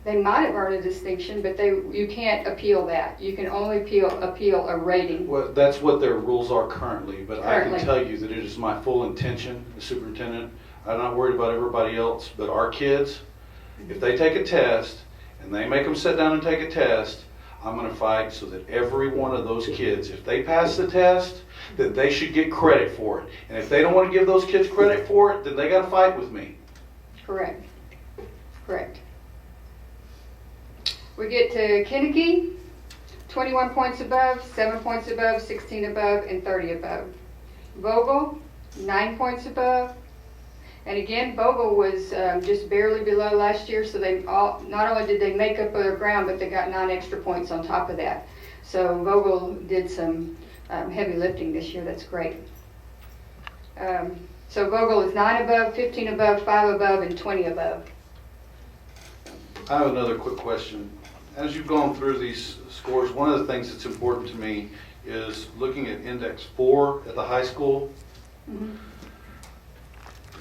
They might have earned a distinction, but you can't appeal that. You can only appeal a rating. Well, that's what their rules are currently, but I Currently. can tell you that it is my full intention, the superintendent, I'm not worried about everybody else, but our kids, if they take a test and they make them sit down and take a test, I'm gonna fight so that every one of those kids, if they pass the test, that they should get credit for it. And if they don't wanna give those kids credit for it, then they gotta fight with me. Correct. Correct. We get to Kinnicky, 21 points above, 7 points above, 16 above, and 30 above. Vogel, 9 points above. And again, Vogel was just barely below last year, so not only did they make up their ground, but they got 9 extra points on top of that. So Vogel did some heavy lifting this year. That's great. So Vogel is 9 above, 15 above, 5 above, and 20 above. I have another quick question. As you've gone through these scores, one of the things that's important to me is looking at index 4 at the high school. Mm-hmm.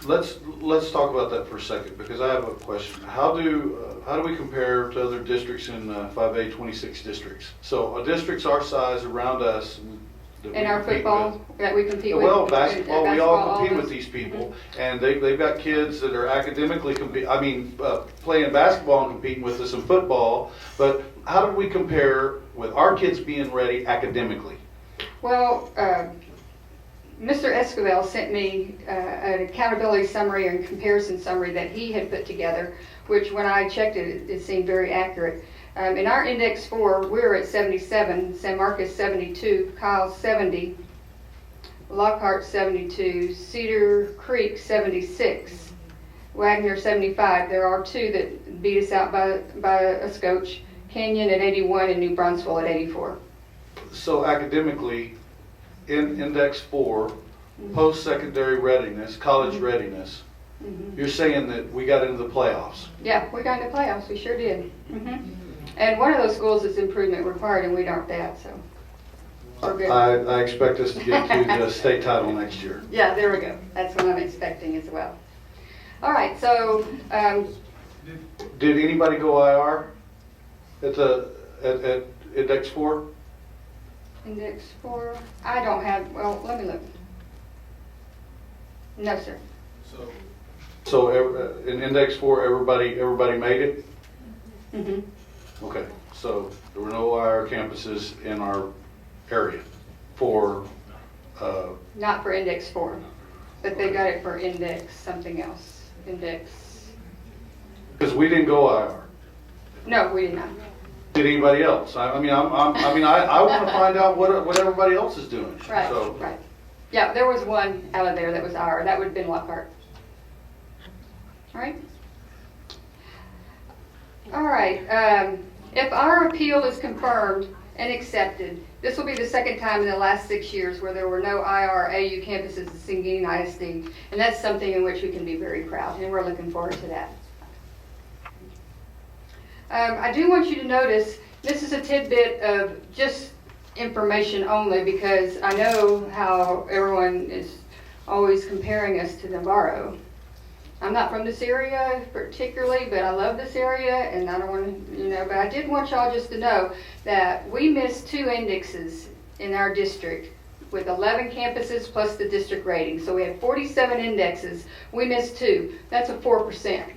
Let's talk about that for a second, because I have a question. How do we compare to other districts in 5A 26 districts? So districts our size around us that we In our compete football with. that we compete with. Well, basketball, we all compete with those. these people, and they've got kids that are academically playing basketball and competing with us in football. But how do we compare with our kids being ready academically? Well, Mr. Esquivel sent me an accountability summary and comparison summary that he had put together, which when I checked it, it seemed very accurate. In our index 4, we're at 77, San Marcos 72, Kyle 70, Lockhart 72, Cedar Creek 76, Wagner 75. There are 2 that beat us out by a scotch, Canyon at 81 and New Brunswick at 84. So academically, in index 4, post-secondary readiness, college readiness, you're saying that we got into the playoffs. Yeah, we got into playoffs, we sure did. And one of those schools is improvement required, and we aren't that, so we're good. I expect us to get to the state title next year. Yeah, there we go. That's what I'm expecting as well. All right, so Did anybody go IR at index 4? index 4, I don't have, well, let me look. No, sir. So in index 4, everybody made it? Mm-hmm. Okay, so there were no IR campuses in our area for, Not for index 4, but they got it for index something else. Index, because we didn't go IR. no, we did not. Did anybody else? I want to find out what everybody else is doing. Right, So, right. Yeah, there was one out of there that was our, that would have been Lockhart. All right? All right, if our appeal is confirmed and accepted, this will be the second time in the last 6 years where there were no IR/AU campuses at Seguin ISD, and that's something in which we can be very proud, and we're looking forward to that. I do want you to notice, this is a tidbit of just information only, because I know how everyone is always comparing us to Navarro. I'm not from this area particularly, but I love this area, and I don't want to, but I did want y'all just to know that we missed 2 indexes in our district with 11 campuses plus the district rating. So we had 47 indexes. We missed 2. That's a 4%.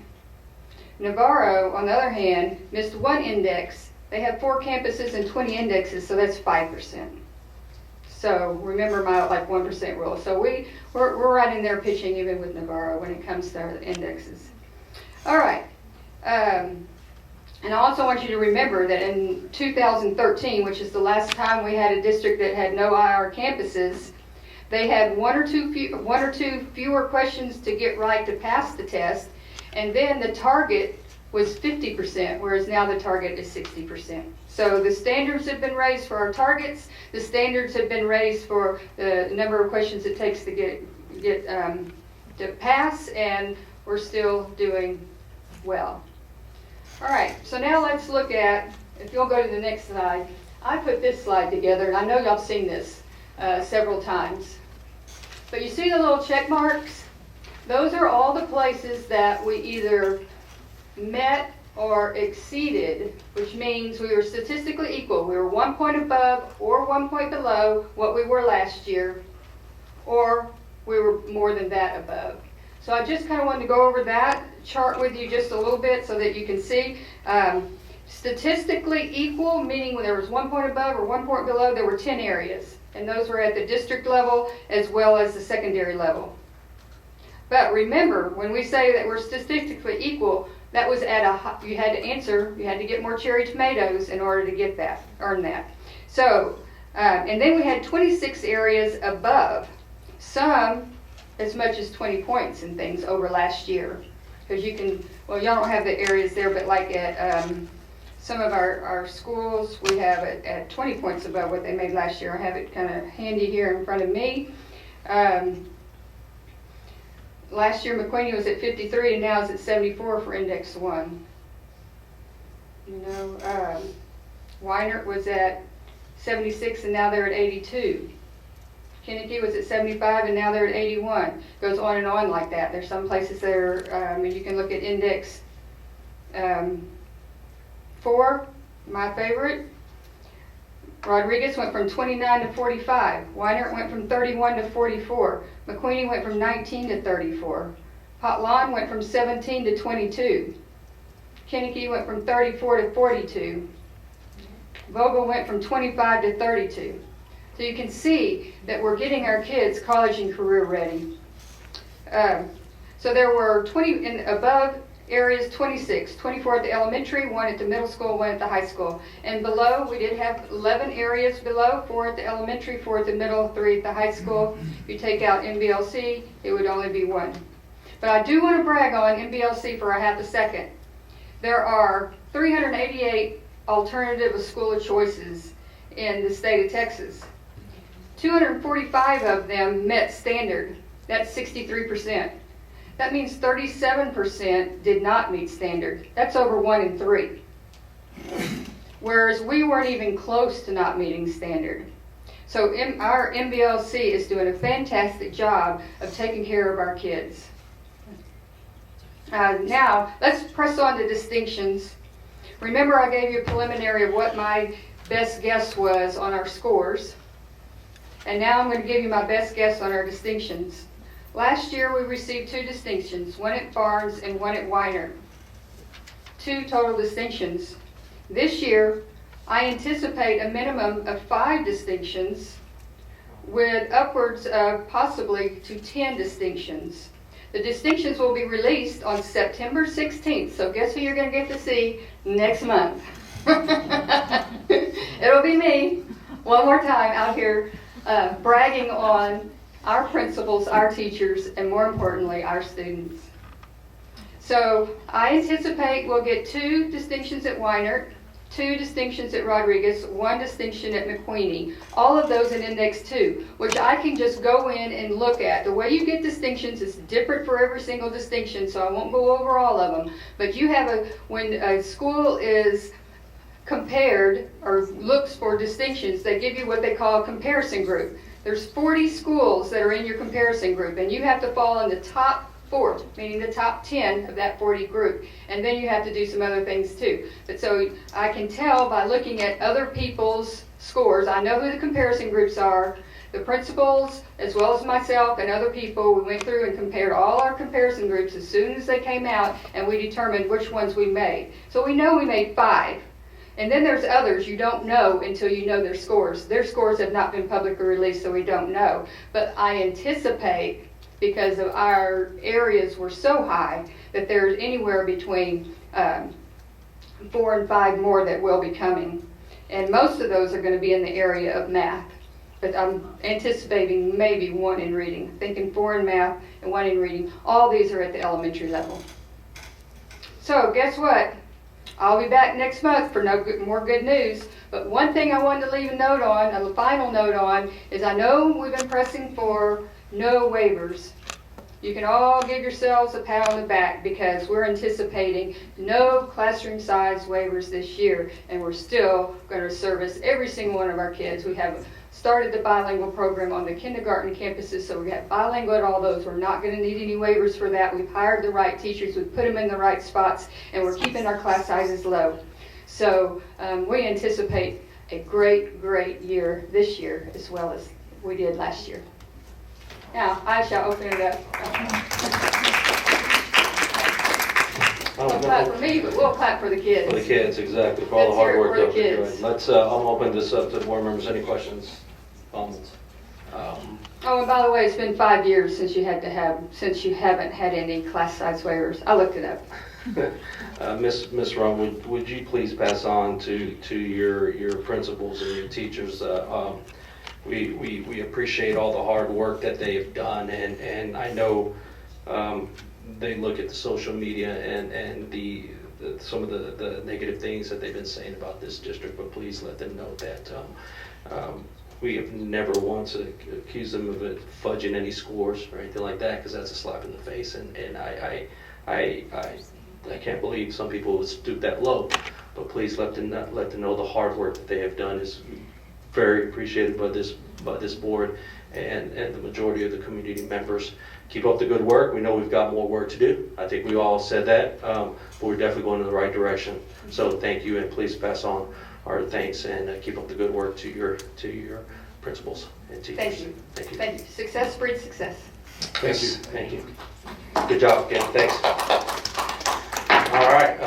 Navarro, on the other hand, missed 1 index. They have 4 campuses and 20 indexes, so that's 5%. So remember my 1% rule. So we're right in there pitching even with Navarro when it comes to our indexes. All right. And I also want you to remember that in 2013, which is the last time we had a district that had no IR campuses, They had one or two fewer questions to get right to pass the test, and then the target was 50%, whereas now the target is 60%. So the standards have been raised for our targets, the standards have been raised for the number of questions it takes to to pass, and we're still doing well. All right, so now let's look at, if you'll go to the next slide. I put this slide together, and I know y'all seen this several times. But you see the little check marks? Those are all the places that we either met or exceeded, which means we were statistically equal. We were 1 point above or 1 point below what we were last year, or we were more than that above. So I just kind of wanted to go over that chart with you just a little bit so that you can see. Statistically equal, meaning when there was 1 point above or 1 point below, there were 10 areas. And those were at the district level as well as the secondary level. But remember, when we say that we're statistically equal, that was at you had to answer, you had to get more cherry tomatoes in order to get that, earn that. So, and then we had 26 areas above, some as much as 20 points and things over last year. Because you can, well, y'all don't have the areas there, but like at some of our schools, we have it at 20 points above what they made last year. I have it kind of handy here in front of me. Last year, McQueenie was at 53, and now it's at 74 for Index 1. You know, Weinert was at 76, and now they're at 82. Kennedy was at 75, and now they're at 81. Goes on and on like that. There's some places that are, and you can look at Index 4, my favorite. Rodriguez went from 29 to 45. Weinert went from 31 to 44. McQueenie went from 19 to 34. Potlon went from 17 to 22. Kennedy went from 34 to 42. Vogel went from 25 to 32. So you can see that we're getting our kids college and career ready. So there were 20 in above areas, 26, 24 at the elementary, 1 at the middle school, 1 at the high school. And below, we did have 11 areas below, 4 at the elementary, 4 at the middle, 3 at the high school. If you take out MBLC, it would only be 1. But I do want to brag on MBLC for a half a second. There are 388 alternative school of choices in the state of Texas. 245 of them met standard. That's 63%. That means 37% did not meet standard. That's over 1 in 3. Whereas we weren't even close to not meeting standard. So our MBLC is doing a fantastic job of taking care of our kids. Now, let's press on to distinctions. Remember, I gave you a preliminary of what my best guess was on our scores. And now I'm going to give you my best guess on our distinctions. Last year we received 2 distinctions, 1 at Barnes and 1 at Weiner. 2 total distinctions. This year I anticipate a minimum of 5 distinctions with upwards of possibly to 10 distinctions. The distinctions will be released on September 16th, so guess who you're going to get to see next month? It'll be me, one more time out here bragging on our principals, our teachers, and more importantly, our students. So I anticipate we'll get 2 distinctions at Weinert, 2 distinctions at Rodriguez, 1 distinction at McQueenie. All of those in Index 2, which I can just go in and look at. The way you get distinctions is different for every single distinction, so I won't go over all of them. But you have when a school is compared or looks for distinctions, they give you what they call a comparison group. There's 40 schools that are in your comparison group, and you have to fall in the top 4, meaning the top 10 of that 40 group. And then you have to do some other things too. But so I can tell by looking at other people's scores, I know who the comparison groups are. The principals, as well as myself and other people, we went through and compared all our comparison groups as soon as they came out, and we determined which ones we made. So we know we made 5. And then there's others you don't know until you know their scores. Their scores have not been publicly released, so we don't know. But I anticipate, because of our areas were so high, that there's anywhere between 4 and 5 more that will be coming. And most of those are going to be in the area of math. but I'm anticipating maybe 1 in reading, thinking 4 in math and 1 in reading. All these are at the elementary level. So guess what? I'll be back next month for more good news. But one thing I wanted to leave a note on, a final note on, is I know we've been pressing for no waivers. You can all give yourselves a pat on the back because we're anticipating no classroom size waivers this year, and we're still going to service every single one of our kids. We have started the bilingual program on the kindergarten campuses, so we have bilingual at all those. We're not going to need any waivers for that. We've hired the right teachers, we've put them in the right spots, and we're keeping our class sizes low. So we anticipate a great, great year this year as well as we did last year. Now, I shall open it up. Don't clap for me, but we'll clap for the kids. For the kids, exactly, for all the Let's hard hear it work for the that they're kids. doing. Let's, I'll open this up to board members. Any questions, comments? Oh, and by the way, it's been 5 years since you haven't had any class size waivers. I looked it up. Ms. Roan, would you please pass on to your principals and your teachers? We appreciate all the hard work that they've done, and I know they look at the social media and some of the negative things that they've been saying about this district, but please let them know that we have never once accused them of fudging any scores or anything like that, because that's a slap in the face, and I can't believe some people would stoop that low. But please let them know the hard work that they have done is very appreciated by this board and the majority of the community members. Keep up the good work. We know we've got more work to do. I think we all said that, but we're definitely going in the right direction. So thank you, and please pass on our thanks, and keep up the good work to your principals and teachers. Thank you. Thank you. Thank you. Success breeds success. Thank you. Thank you. Good job again. Thanks. All right,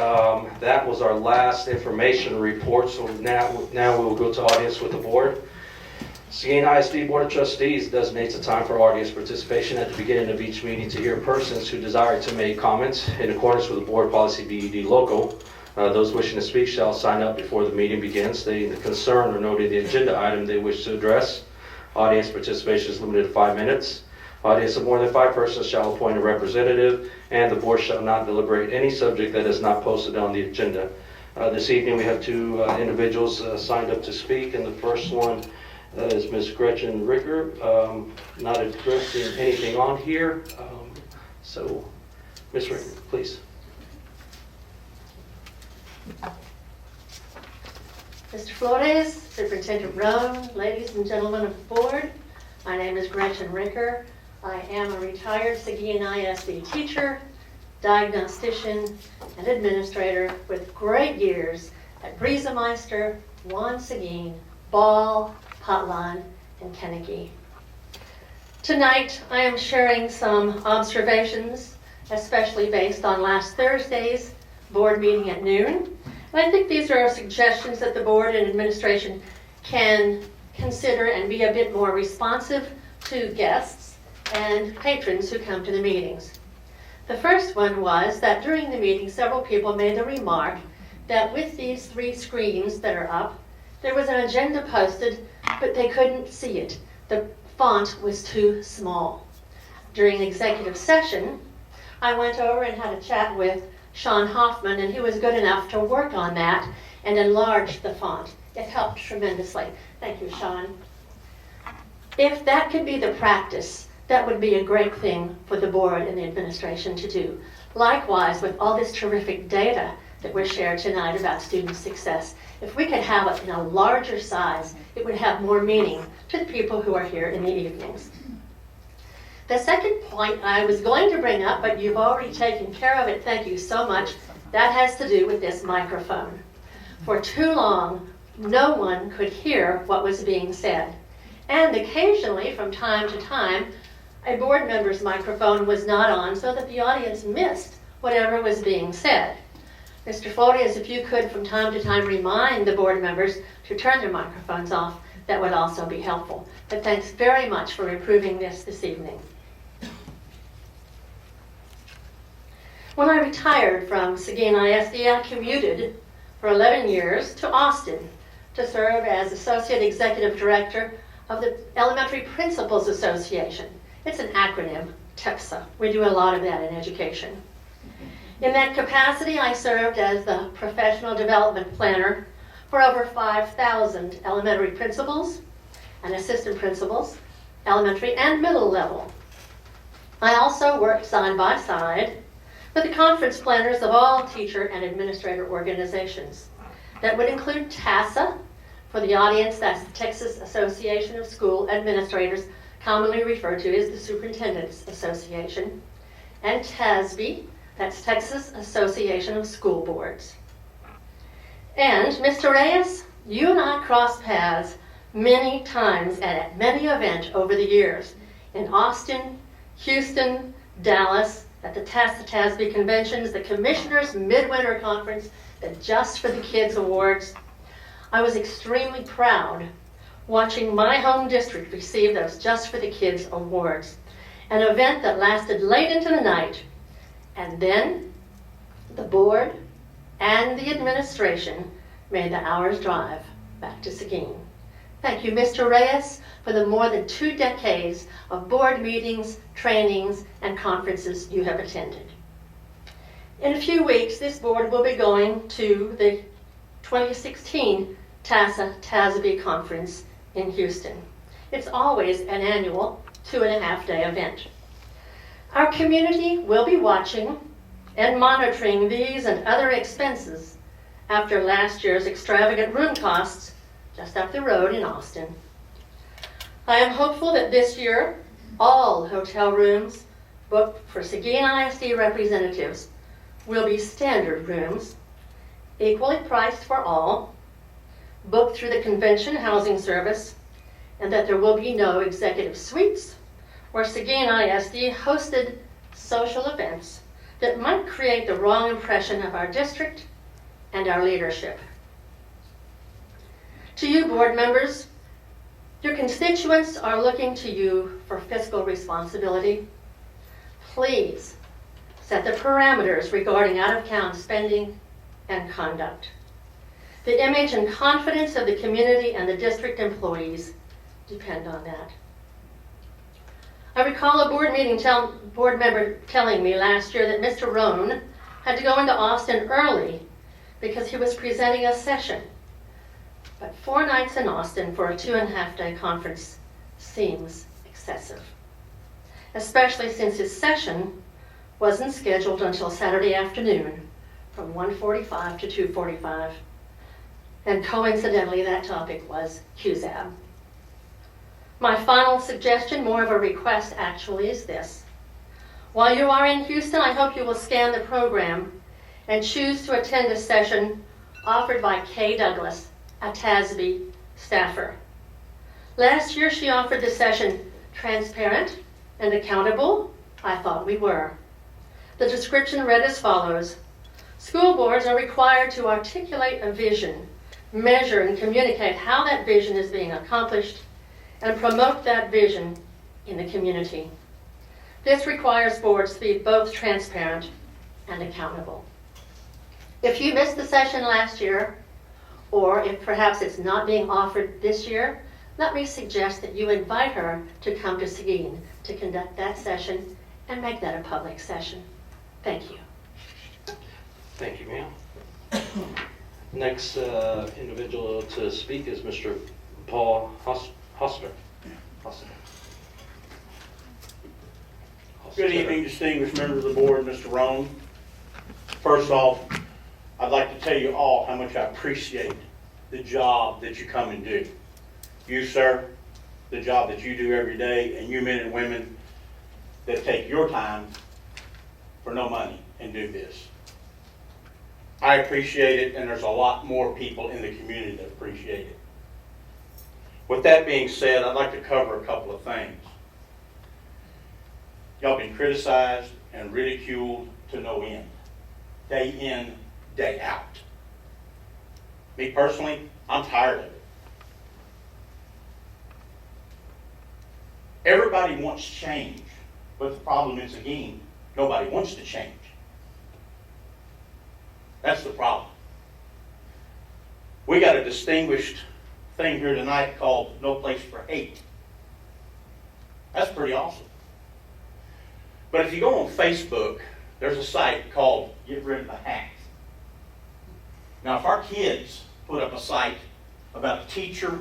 that was our last information report. So now we will go to audience with the board. Seguin ISD Board of Trustees designates a time for audience participation at the beginning of each meeting to hear persons who desire to make comments in accordance with the board policy BED local. Those wishing to speak shall sign up before the meeting begins, stating the concern or noting the agenda item they wish to address. Audience participation is limited to 5 minutes. Audience of more than 5 persons shall appoint a representative, and the board shall not deliberate any subject that is not posted on the agenda. This evening we have 2 individuals signed up to speak, and the first one is Ms. Gretchen Ricker, not addressing anything on here. So, Ms. Ricker, please. Mr. Flores, Superintendent Roan, ladies and gentlemen of the board, my name is Gretchen Ricker. I am a retired Seguin ISD teacher, diagnostician, and administrator with great years at Briesemeister, Juan Seguin, Ball, Potlan, and Kennedy. Tonight, I am sharing some observations, especially based on last Thursday's board meeting at noon. And I think these are suggestions that the board and administration can consider and be a bit more responsive to guests and patrons who come to the meetings. The first one was that during the meeting, several people made the remark that with these 3 screens that are up, there was an agenda posted, but they couldn't see it. The font was too small. During the executive session, I went over and had a chat with Sean Hoffman, and he was good enough to work on that and enlarge the font. It helped tremendously. Thank you, Sean. If that could be the practice, that would be a great thing for the board and the administration to do. Likewise, with all this terrific data that was shared tonight about student success, if we could have it in a larger size, it would have more meaning to the people who are here in the evenings. The second point I was going to bring up, but you've already taken care of it, thank you so much, that has to do with this microphone. For too long, no one could hear what was being said. And occasionally, from time to time, a board member's microphone was not on so that the audience missed whatever was being said. Mr. Flores, if you could from time to time remind the board members to turn their microphones off, that would also be helpful. But thanks very much for improving this evening. When I retired from Seguin ISD, I commuted for 11 years to Austin to serve as Associate Executive Director of the Elementary Principals Association. It's an acronym, TIPSA. We do a lot of that in education. In that capacity, I served as the professional development planner for over 5,000 elementary principals and assistant principals, elementary and middle level. I also worked side by side with the conference planners of all teacher and administrator organizations. That would include TASA, for the audience, that's the Texas Association of School Administrators, commonly referred to as the Superintendent's Association, and TASB, that's Texas Association of School Boards. And Mr. Reyes, you and I crossed paths many times and at many events over the years in Austin, Houston, Dallas, at the TASB conventions, the Commissioners' Midwinter Conference, the Just for the Kids Awards. I was extremely proud watching my home district receive those Just for the Kids Awards, an event that lasted late into the night. And then the board and the administration made the hour's drive back to Seguin. Thank you, Mr. Reyes, for the more than 2 decades of board meetings, trainings, and conferences you have attended. In a few weeks, this board will be going to the 2016 TASA-TASB conference in Houston. It's always an annual 2.5-day event. Our community will be watching and monitoring these and other expenses after last year's extravagant room costs just up the road in Austin. I am hopeful that this year, all hotel rooms booked for Seguin ISD representatives will be standard rooms, equally priced for all, booked through the Convention Housing Service, and that there will be no executive suites or Seguin ISD hosted social events that might create the wrong impression of our district and our leadership. To you, board members, your constituents are looking to you for fiscal responsibility. Please set the parameters regarding out-of-town spending and conduct. The image and confidence of the community and the district employees depend on that. I recall a board member telling me last year that Mr. Rohn had to go into Austin early because he was presenting a session. But 4 nights in Austin for a 2.5-day conference seems excessive, especially since his session wasn't scheduled until Saturday afternoon from 1:45 to 2:45. And coincidentally, that topic was QZAB. My final suggestion, more of a request actually, is this. While you are in Houston, I hope you will scan the program and choose to attend a session offered by Kay Douglas, a TASB staffer. Last year, she offered the session Transparent and Accountable. I thought we were. The description read as follows. School boards are required to articulate a vision, measure and communicate how that vision is being accomplished, and promote that vision in the community. This requires boards to be both transparent and accountable. If you missed the session last year, or if perhaps it's not being offered this year, let me suggest that you invite her to come to Seguin to conduct that session and make that a public session. Thank you. Thank you, ma'am. Next individual to speak is Mr. Paul Hoster. Good evening, distinguished members of the board, Mr. Rohn. First off, I'd like to tell you all how much I appreciate the job that you come and do. You, sir, the job that you do every day, and you men and women that take your time for no money and do this. I appreciate it, and there's a lot more people in the community that appreciate it. With that being said, I'd like to cover a couple of things. Y'all been criticized and ridiculed to no end, day in, day out. Me personally, I'm tired of it. Everybody wants change, but the problem is, again, nobody wants to change. That's the problem. We got a distinguished thing here tonight called No Place for Hate. That's pretty awesome. But if you go on Facebook, there's a site called Get Rid of the Hate. Now, if our kids put up a site about a teacher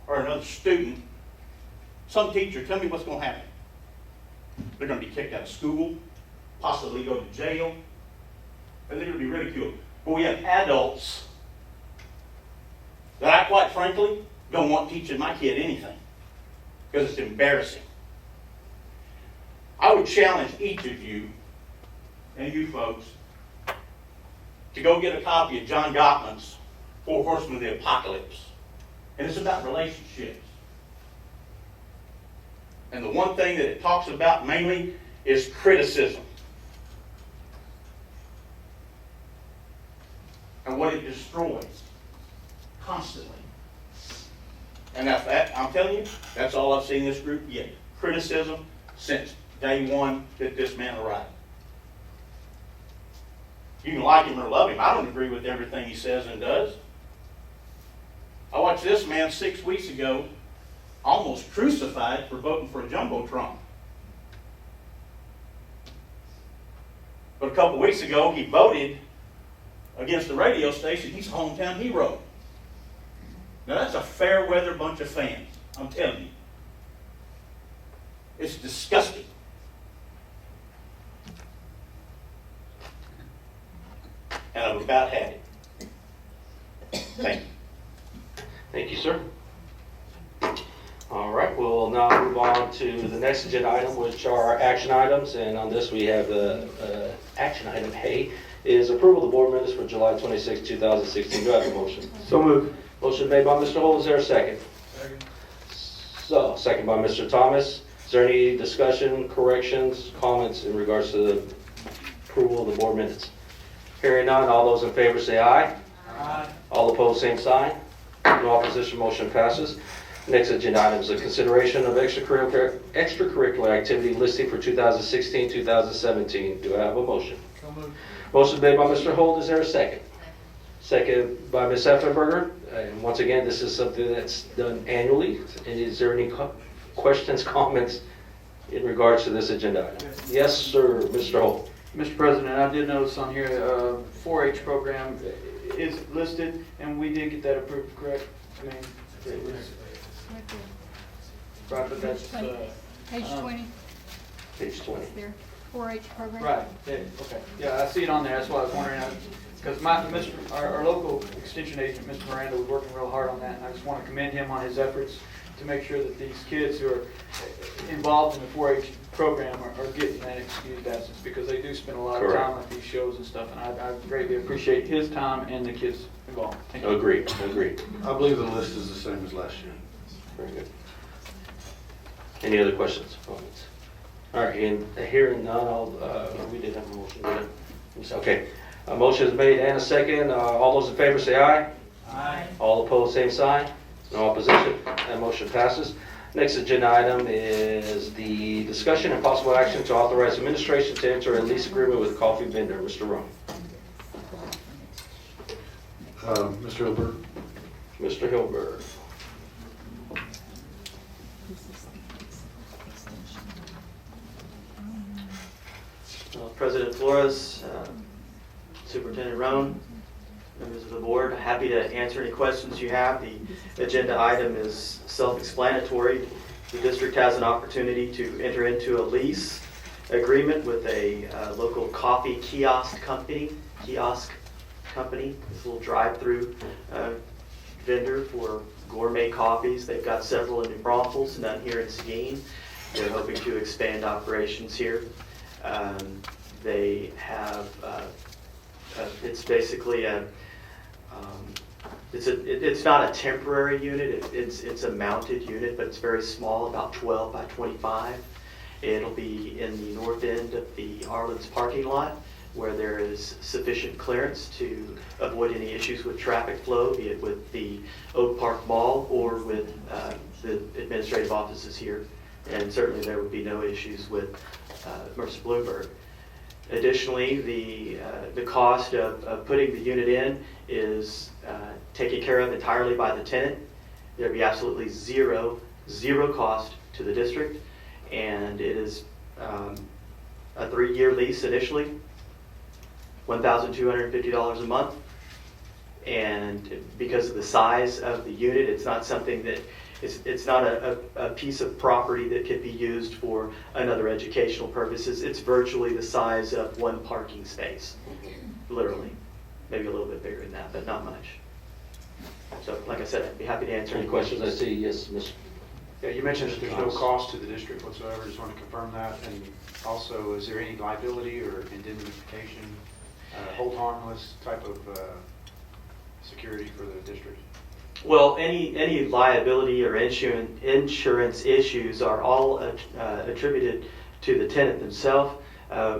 or another student, some teacher, tell me what's going to happen. They're going to be kicked out of school, possibly go to jail, and they're going to be ridiculed. But we have adults that I, quite frankly, don't want teaching my kid anything because it's embarrassing. I would challenge each of you and you folks to go get a copy of John Gottman's Four Horsemen of the Apocalypse. And it's about relationships. And the one thing that it talks about mainly is criticism. And what it destroys constantly. And I'm telling you, that's all I've seen in this group yet. Criticism since day one that this man arrived. You can like him or love him. I don't agree with everything he says and does. I watched this man 6 weeks ago almost crucified for voting for a Jumbotron. But a couple weeks ago, he voted against the radio station. He's a hometown hero. Now, that's a fair weather bunch of fans, I'm telling you. It's disgusting. And I've about had it. Thank you. Thank you, sir. All right, we'll now move on to the next agenda item, which are action items. And on this, we have the action item A is approval of the board minutes for July 26, 2016. Do I have a motion? So moved. Motion made by Mr. Holt. Is there a second? Second by Mr. Thomas. Is there any discussion, corrections, comments in regards to the approval of the board minutes? Hearing none, all those in favor say aye. Aye. All opposed, same sign. No opposition, motion passes. Next agenda item is a consideration of extracurricular activity listing for 2016-2017. Do I have a motion? So moved. Motion made by Mr. Holt. Is there a second? Second by Ms. Effenberger. And once again, this is something that's done annually. And is there any questions, comments in regards to this agenda item? Yes, sir, Mr. Holt. Mr. President, I did notice on here, 4-H program is listed, and we did get that approved, correct? I mean, it was, right, but that's, Page 20, Page 20. there, 4-H program. right, okay. Yeah, I see it on there, that's why I was wondering, because our local extension agent, Mr. Miranda, was working real hard on that, and I just want to commend him on his efforts to make sure that these kids who are involved in the 4-H program are getting that excused absence, because they do spend a lot of time at these shows and stuff, and I greatly appreciate his time and the kids involved. Thank you. Agreed. I believe the list is the same as last year. Very good. Any other questions, comments? All right, and hearing none, we did have a motion, didn't we? Okay, a motion is made and a second. All those in favor say aye. Aye. All opposed, same sign. No opposition. That motion passes. Next agenda item is the discussion and possible action to authorize administration to enter a lease agreement with coffee vendor. Mr. Roan. Mr. Hilbert? Mr. Hilbert. President Flores, Superintendent Roan, members of the board, happy to answer any questions you have. The agenda item is self-explanatory. The district has an opportunity to enter into a lease agreement with a local coffee kiosk company, this little drive-through vendor for gourmet coffees. They've got several in New Braunfels, none here in Seguin. They're hoping to expand operations here. They have, it's basically it's not a temporary unit, it's a mounted unit, but it's very small, about 12 by 25. It'll be in the north end of the Arlen's parking lot, where there is sufficient clearance to avoid any issues with traffic flow, be it with the Oak Park Mall or with the administrative offices here. And certainly there would be no issues with Mercer Bloomberg. Additionally, the cost of putting the unit in is taken care of entirely by the tenant. There'd be absolutely zero cost to the district, and it is a 3-year lease initially, $1,250 a month. And because of the size of the unit, it's not something that, it's not a piece of property that could be used for another educational purposes. It's virtually the size of one parking space, literally. Maybe a little bit bigger than that, but not much. So, like I said, I'd be happy to answer Any questions? I see, yes, Ms. Yeah, you mentioned that there's no cost to the district whatsoever, just want to confirm that. And also, is there any liability or indemnification, hold harmless type of security for the district? Well, any liability or insurance issues are all attributed to the tenant themselves.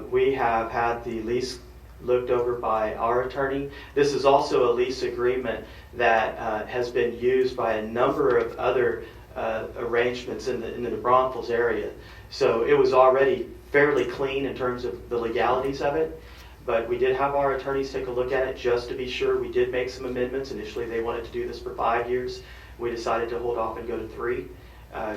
We have had the lease looked over by our attorney. This is also a lease agreement that has been used by a number of other arrangements in the New Braunfels area. So it was already fairly clean in terms of the legalities of it. But we did have our attorneys take a look at it just to be sure. We did make some amendments. Initially, they wanted to do this for 5 years. We decided to hold off and go to 3,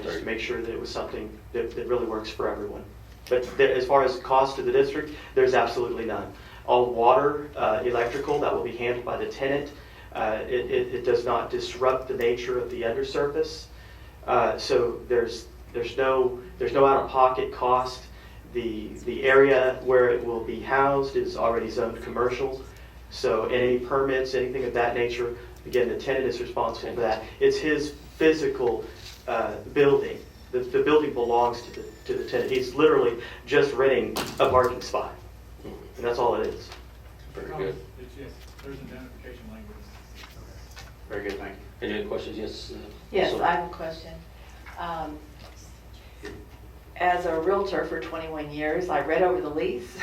just to make sure that it was something that really works for everyone. But as far as cost to the district, there's absolutely none. All water, electrical, that will be handled by the tenant. It does not disrupt the nature of the undersurface. So there's no out-of-pocket cost. The area where it will be housed is already zoned commercial, so any permits, anything of that nature, again, the tenant is responsible for that. It's his physical building. The building belongs to the tenant. He's literally just renting a parking spot, and that's all it is. Very good. Yes, there's indemnification language. Very good, thank you. Any other questions? Yes? Yes, Ms. I have a question. As a realtor for 21 years, I read over the lease.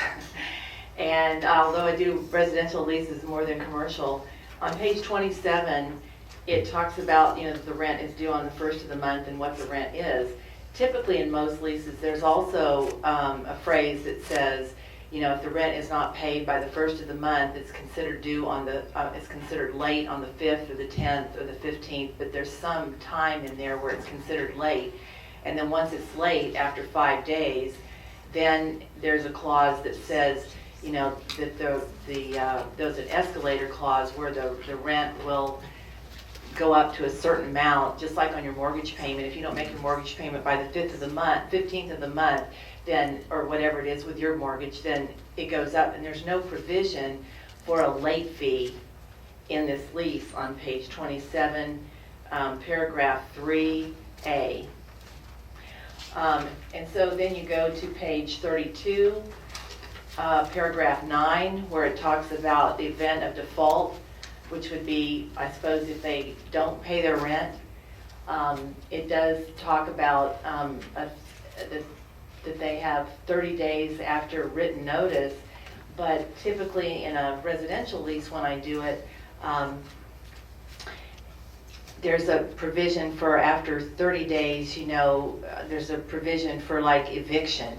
And although I do residential leases more than commercial, on page 27, it talks about, the rent is due on the first of the month and what the rent is. Typically in most leases, there's also a phrase that says, if the rent is not paid by the first of the month, it's considered due on it's considered late on the 5th or the 10th or the 15th, but there's some time in there where it's considered late. And then once it's late, after 5 days, then there's a clause that says, that there's an escalator clause where the rent will go up to a certain amount, just like on your mortgage payment. If you don't make your mortgage payment by the 5th of the month, 15th of the month, then, or whatever it is with your mortgage, then it goes up. And there's no provision for a late fee in this lease on page 27, paragraph 3A. And so then you go to page 32, paragraph 9, where it talks about the event of default, which would be, I suppose, if they don't pay their rent. It does talk about that they have 30 days after written notice, but typically in a residential lease, when I do it, there's a provision for after 30 days, there's a provision for like eviction.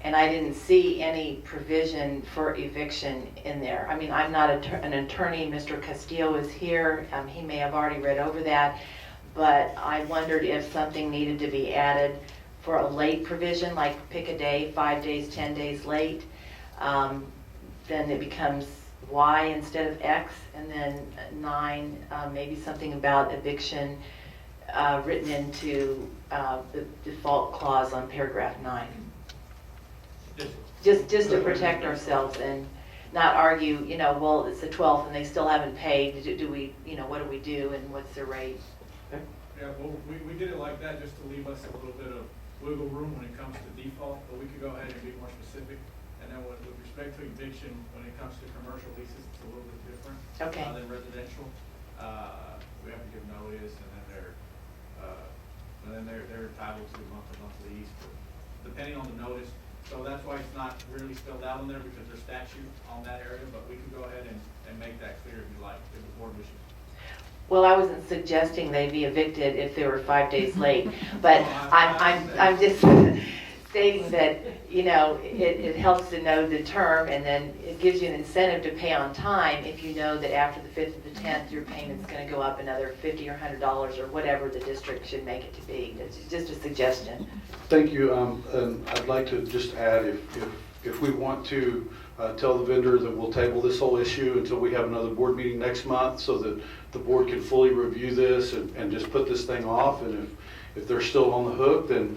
And I didn't see any provision for eviction in there. I mean, I'm not an attorney. Mr. Castillo is here. He may have already read over that. But I wondered if something needed to be added for a late provision, like pick a day, 5 days, 10 days late. Then it becomes Y instead of X, and then 9, maybe something about eviction written into the default clause on paragraph 9. Just to protect ourselves and not argue, well, it's the 12th and they still haven't paid. Do we, what do we do and what's the rate? Yeah, well, we did it like that just to leave us a little bit of wiggle room when it comes to default, but we could go ahead and be more specific. And then with respect to eviction, when it comes to commercial leases, it's a little bit different than residential. We have to give notice, and then they're entitled to month-to-month lease, depending on the notice. So that's why it's not really spelled out in there, because there's statute on that area. But we could go ahead and make that clear if you like, if the board wishes. Well, I wasn't suggesting they be evicted if they were 5 days late, but I'm just stating that, you know, it helps to know the term, and then it gives you an incentive to pay on time if you know that after the 5th of the 10th, your payment's gonna go up another $50 or $100 or whatever the district should make it to be. It's just a suggestion. Thank you, and I'd like to just add, if we want to tell the vendor that we'll table this whole issue until we have another board meeting next month, so that the board can fully review this and just put this thing off, and if they're still on the hook, then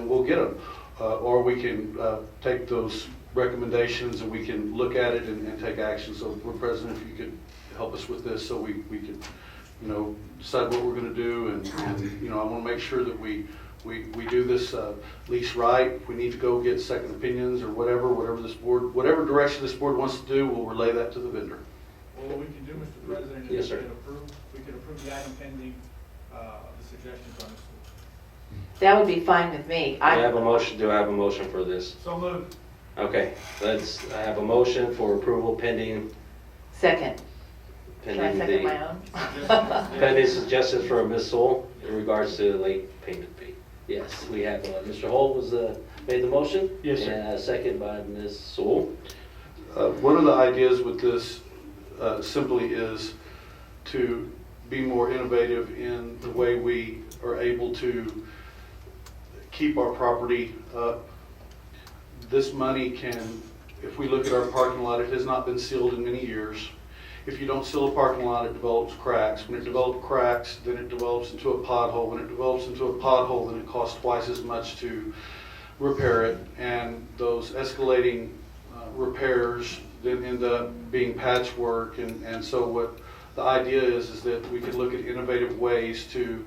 we'll get them. Or we can take those recommendations and we can look at it and take action. So, Board President, if you could help us with this, so we could, you know, decide what we're going to do, and you know, I want to make sure that we do this lease right. If we need to go get second opinions or whatever this board, whatever direction this board wants to do, we'll relay that to the vendor. Well, what we can do, Mr. President, is Yes, sir. we can approve the item pending the suggestions on this. That would be fine with me. Do I have a motion? Do I have a motion for this? So moved. Okay, I have a motion for approval pending. Second. Can I second my own? Pending suggestions from Ms. Sewell in regards to the late payment fee. Yes, we have, Mr. Holt made the motion. Yes, sir. And a second by Ms. Sewell. One of the ideas with this simply is to be more innovative in the way we are able to keep our property up. This money can, if we look at our parking lot, it has not been sealed in many years. If you don't seal a parking lot, it develops cracks. When it develops cracks, then it develops into a pothole. When it develops into a pothole, then it costs twice as much to repair it. And those escalating repairs then end up being patchwork. And so what the idea is that we could look at innovative ways to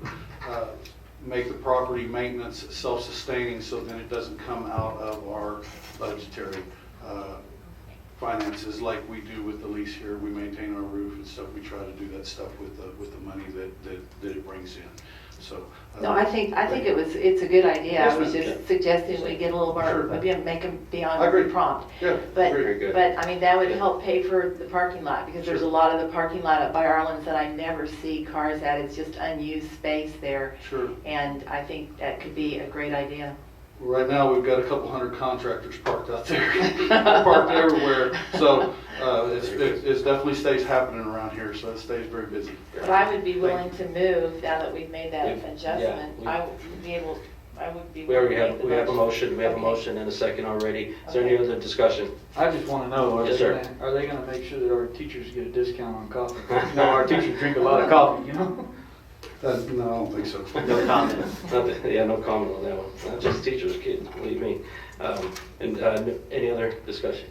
make the property maintenance self-sustaining, so then it doesn't come out of our budgetary finances like we do with the lease here. We maintain our roof and stuff. We try to do that stuff with the money that it brings in. So No, I think it's a good idea. Yes, I was ma'am. just suggesting we get a little more, Sure. maybe make them I beyond agree. prompt. Yeah, But, Very good. but I mean, that would help pay for the parking lot, because there's a lot of the parking lot up by Arlen's that I never see cars at. It's just unused space there. sure. And I think that could be a great idea. Right now, we've got a couple hundred contractors parked out there, parked everywhere. So it definitely stays happening around here, so it stays very busy. But I would be willing to move, now that we've made that Yeah, adjustment. we- I would be able, I would be We already willing to have, make we have a the motion, we have a Okay. motion and a second already. Is there any Okay. other discussion? I just want to know, Yes, sir. are they gonna make sure that our teachers get a discount on coffee? You know, our teachers drink a lot of coffee, you know? No, I don't think so. No comment. Nothing, yeah, no comment on that one. Not just teachers, kids, believe me. Any other discussion?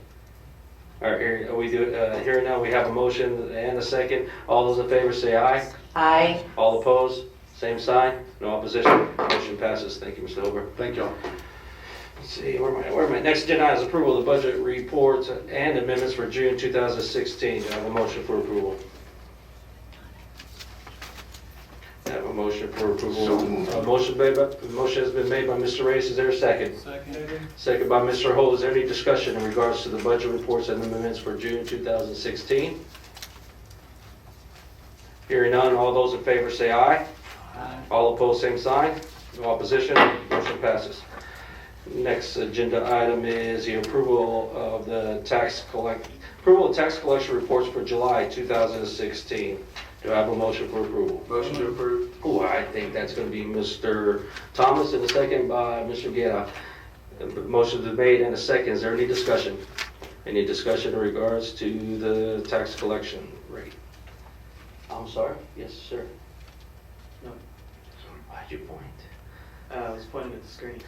All right, here now, we have a motion and a second. All those in favor say aye. Aye. All opposed, same sign, no opposition. Motion passes. Thank you, Mr. Hilber. Thank y'all. Let's see, where am I? Next agenda is approval of the budget reports and amendments for June 2016. Do I have a motion for approval? I have a motion for approval. Motion has been made by Mr. Reyes. Is there a second? Second. Second by Mr. Holt. Is there any discussion in regards to the budget reports and amendments for June 2016? Hearing none, all those in favor say aye. Aye. All opposed, same sign. No opposition, motion passes. Next agenda item is the approval of tax collection reports for July 2016. Do I have a motion for approval? Motion to approve. Oh, I think that's going to be Mr. Thomas and a second by Mr. Guerra. The motion is made and a second. Is there any discussion? Any discussion in regards to the tax collection rate? I'm sorry? Yes, sir. No. Why'd you point? I was pointing at the screen.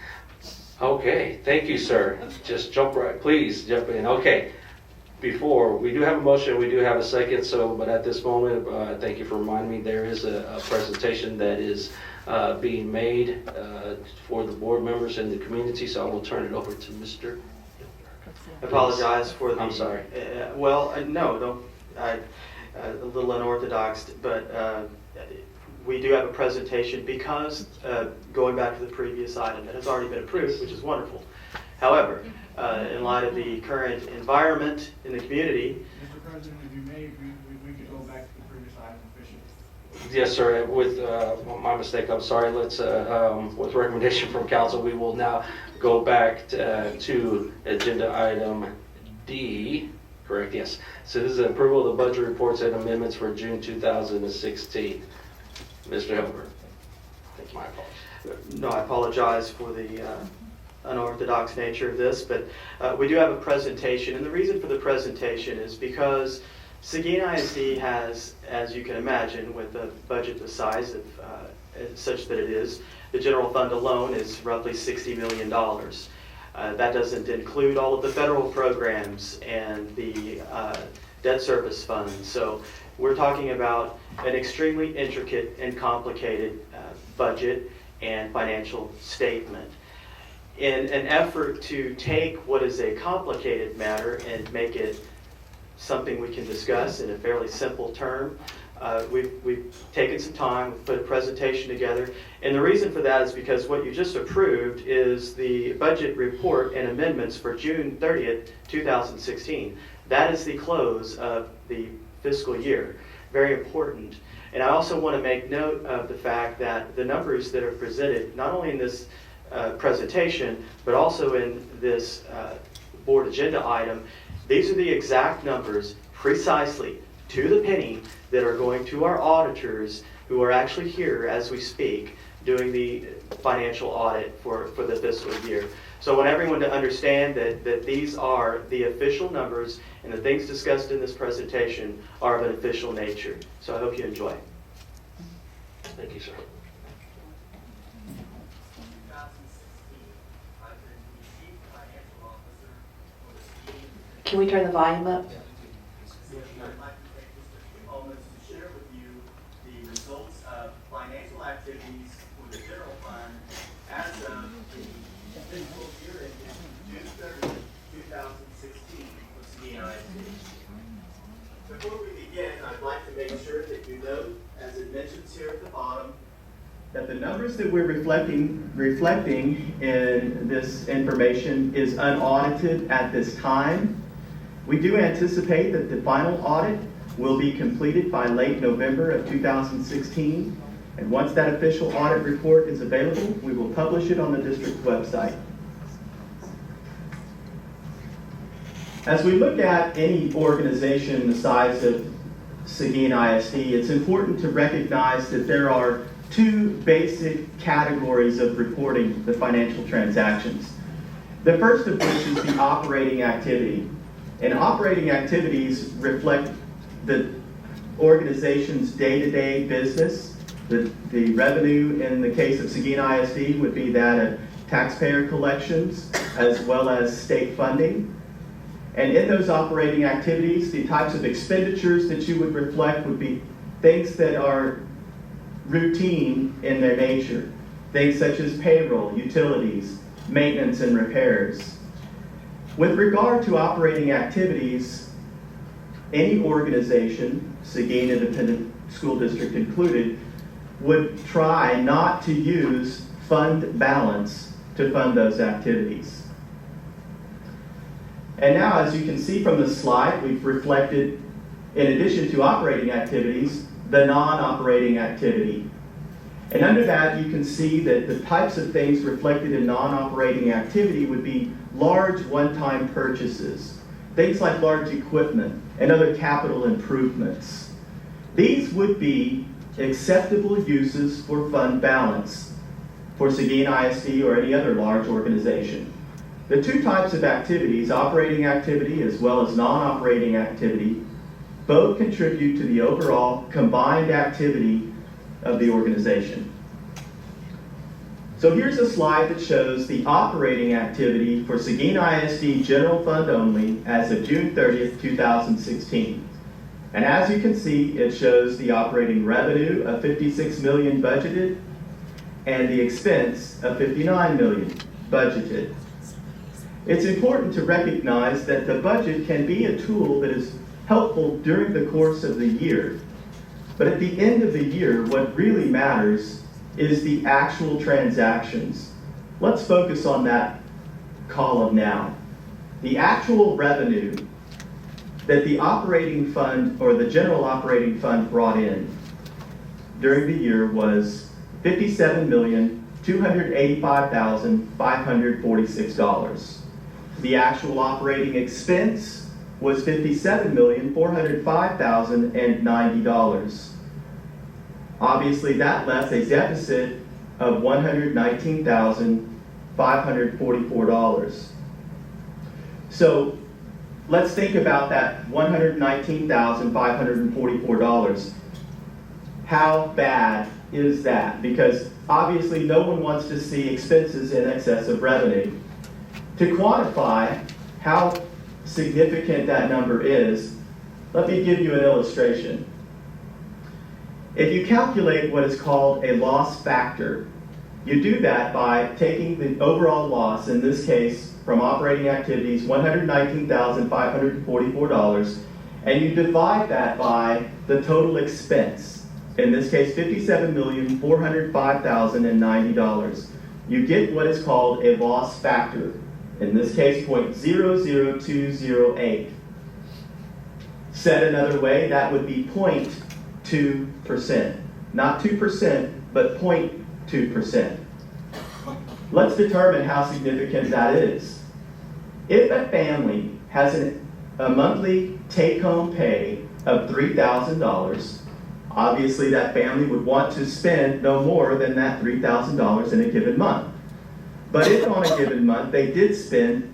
Okay, thank you, sir. Just please jump in. Okay. Before, we do have a motion, we do have a second, but at this moment, thank you for reminding me, there is a presentation that is being made for the board members and the community, so I will turn it over to Mr. I apologize for the... I'm sorry. No, don't. A little unorthodox, but we do have a presentation because, going back to the previous item that has already been approved, which is wonderful. However, in light of the current environment in the community... Mr. President, if you may, we could go back to the previous item officially. Yes, sir, with my mistake, I'm sorry. Let's, with recommendation from council, we will now go back to agenda item D, correct? Yes. So this is approval of the budget reports and amendments for June 2016. Mr. Hilbert. Thank you, my apologies. No, I apologize for the unorthodox nature of this, but we do have a presentation, and the reason for the presentation is because Seguin ISD has, as you can imagine, with a budget the size of such that it is, the general fund alone is roughly $60 million. That doesn't include all of the federal programs and the debt service fund. So we're talking about an extremely intricate and complicated budget and financial statement. In an effort to take what is a complicated matter and make it something we can discuss in a fairly simple term, we've taken some time, we've put a presentation together, and the reason for that is because what you just approved is the budget report and amendments for June 30th, 2016. That is the close of the fiscal year. Very important. And I also want to make note of the fact that the numbers that are presented, not only in this presentation, but also in this board agenda item, these are the exact numbers, precisely to the penny, that are going to our auditors who are actually here as we speak doing the financial audit for the fiscal year. So I want everyone to understand that these are the official numbers, and the things discussed in this presentation are of an official nature. So I hope you enjoy. Thank you, sir. Can we turn the volume up? I'd like to take just a few moments to share with you the results of financial activities for the general fund as of the fiscal year ended June 30, 2016 for Seguin ISD. Before we begin, I'd like to make sure that you note, as it mentions here at the bottom, that the numbers that we're reflecting in this information is unaudited at this time. We do anticipate that the final audit will be completed by late November of 2016. And once that official audit report is available, we will publish it on the district website. As we look at any organization the size of Seguin ISD, it's important to recognize that there are two basic categories of reporting the financial transactions. The first of which is the operating activity. And operating activities reflect the organization's day-to-day business. The revenue in the case of Seguin ISD would be that of taxpayer collections as well as state funding. And in those operating activities, the types of expenditures that you would reflect would be things that are routine in their nature. Things such as payroll, utilities, maintenance and repairs. With regard to operating activities, any organization, Seguin Independent School District included, would try not to use fund balance to fund those activities. And now, as you can see from the slide, we've reflected, in addition to operating activities, the non-operating activity. And under that, you can see that the types of things reflected in non-operating activity would be large one-time purchases, things like large equipment and other capital improvements. These would be acceptable uses for fund balance for Seguin ISD or any other large organization. The two types of activities, operating activity as well as non-operating activity, both contribute to the overall combined activity of the organization. So here's a slide that shows the operating activity for Seguin ISD General Fund only as of June 30th, 2016. And as you can see, it shows the operating revenue of $56 million budgeted and the expense of $59 million budgeted. It's important to recognize that the budget can be a tool that is helpful during the course of the year. But at the end of the year, what really matters is the actual transactions. Let's focus on that column now. The actual revenue that the operating fund or the general operating fund brought in. during the year was $57,285,546. The actual operating expense was $57,405,090. Obviously, that left a deficit of $119,544. So let's think about that $119,544. How bad is that? Because obviously no one wants to see expenses in excess of revenue. To quantify how significant that number is, let me give you an illustration. If you calculate what is called a loss factor, you do that by taking the overall loss, in this case from operating activities, $119,544, and you divide that by the total expense, in this case $57,405,090. You get what is called a loss factor, in this case 0.00208. Said another way, that would be 0.2%. Not 2%, but 0.2%. Let's determine how significant that is. If a family has a monthly take-home pay of $3,000, obviously that family would want to spend no more than that $3,000 in a given month. But if on a given month they did spend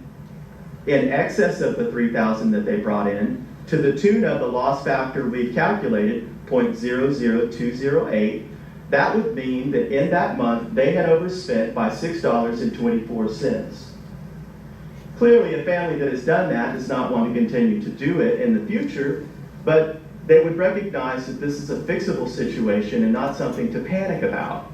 in excess of the $3,000 that they brought in, to the tune of the loss factor we've calculated, 0.00208, that would mean that in that month they had overspent by $6.24. Clearly, a family that has done that does not want to continue to do it in the future, but they would recognize that this is a fixable situation and not something to panic about.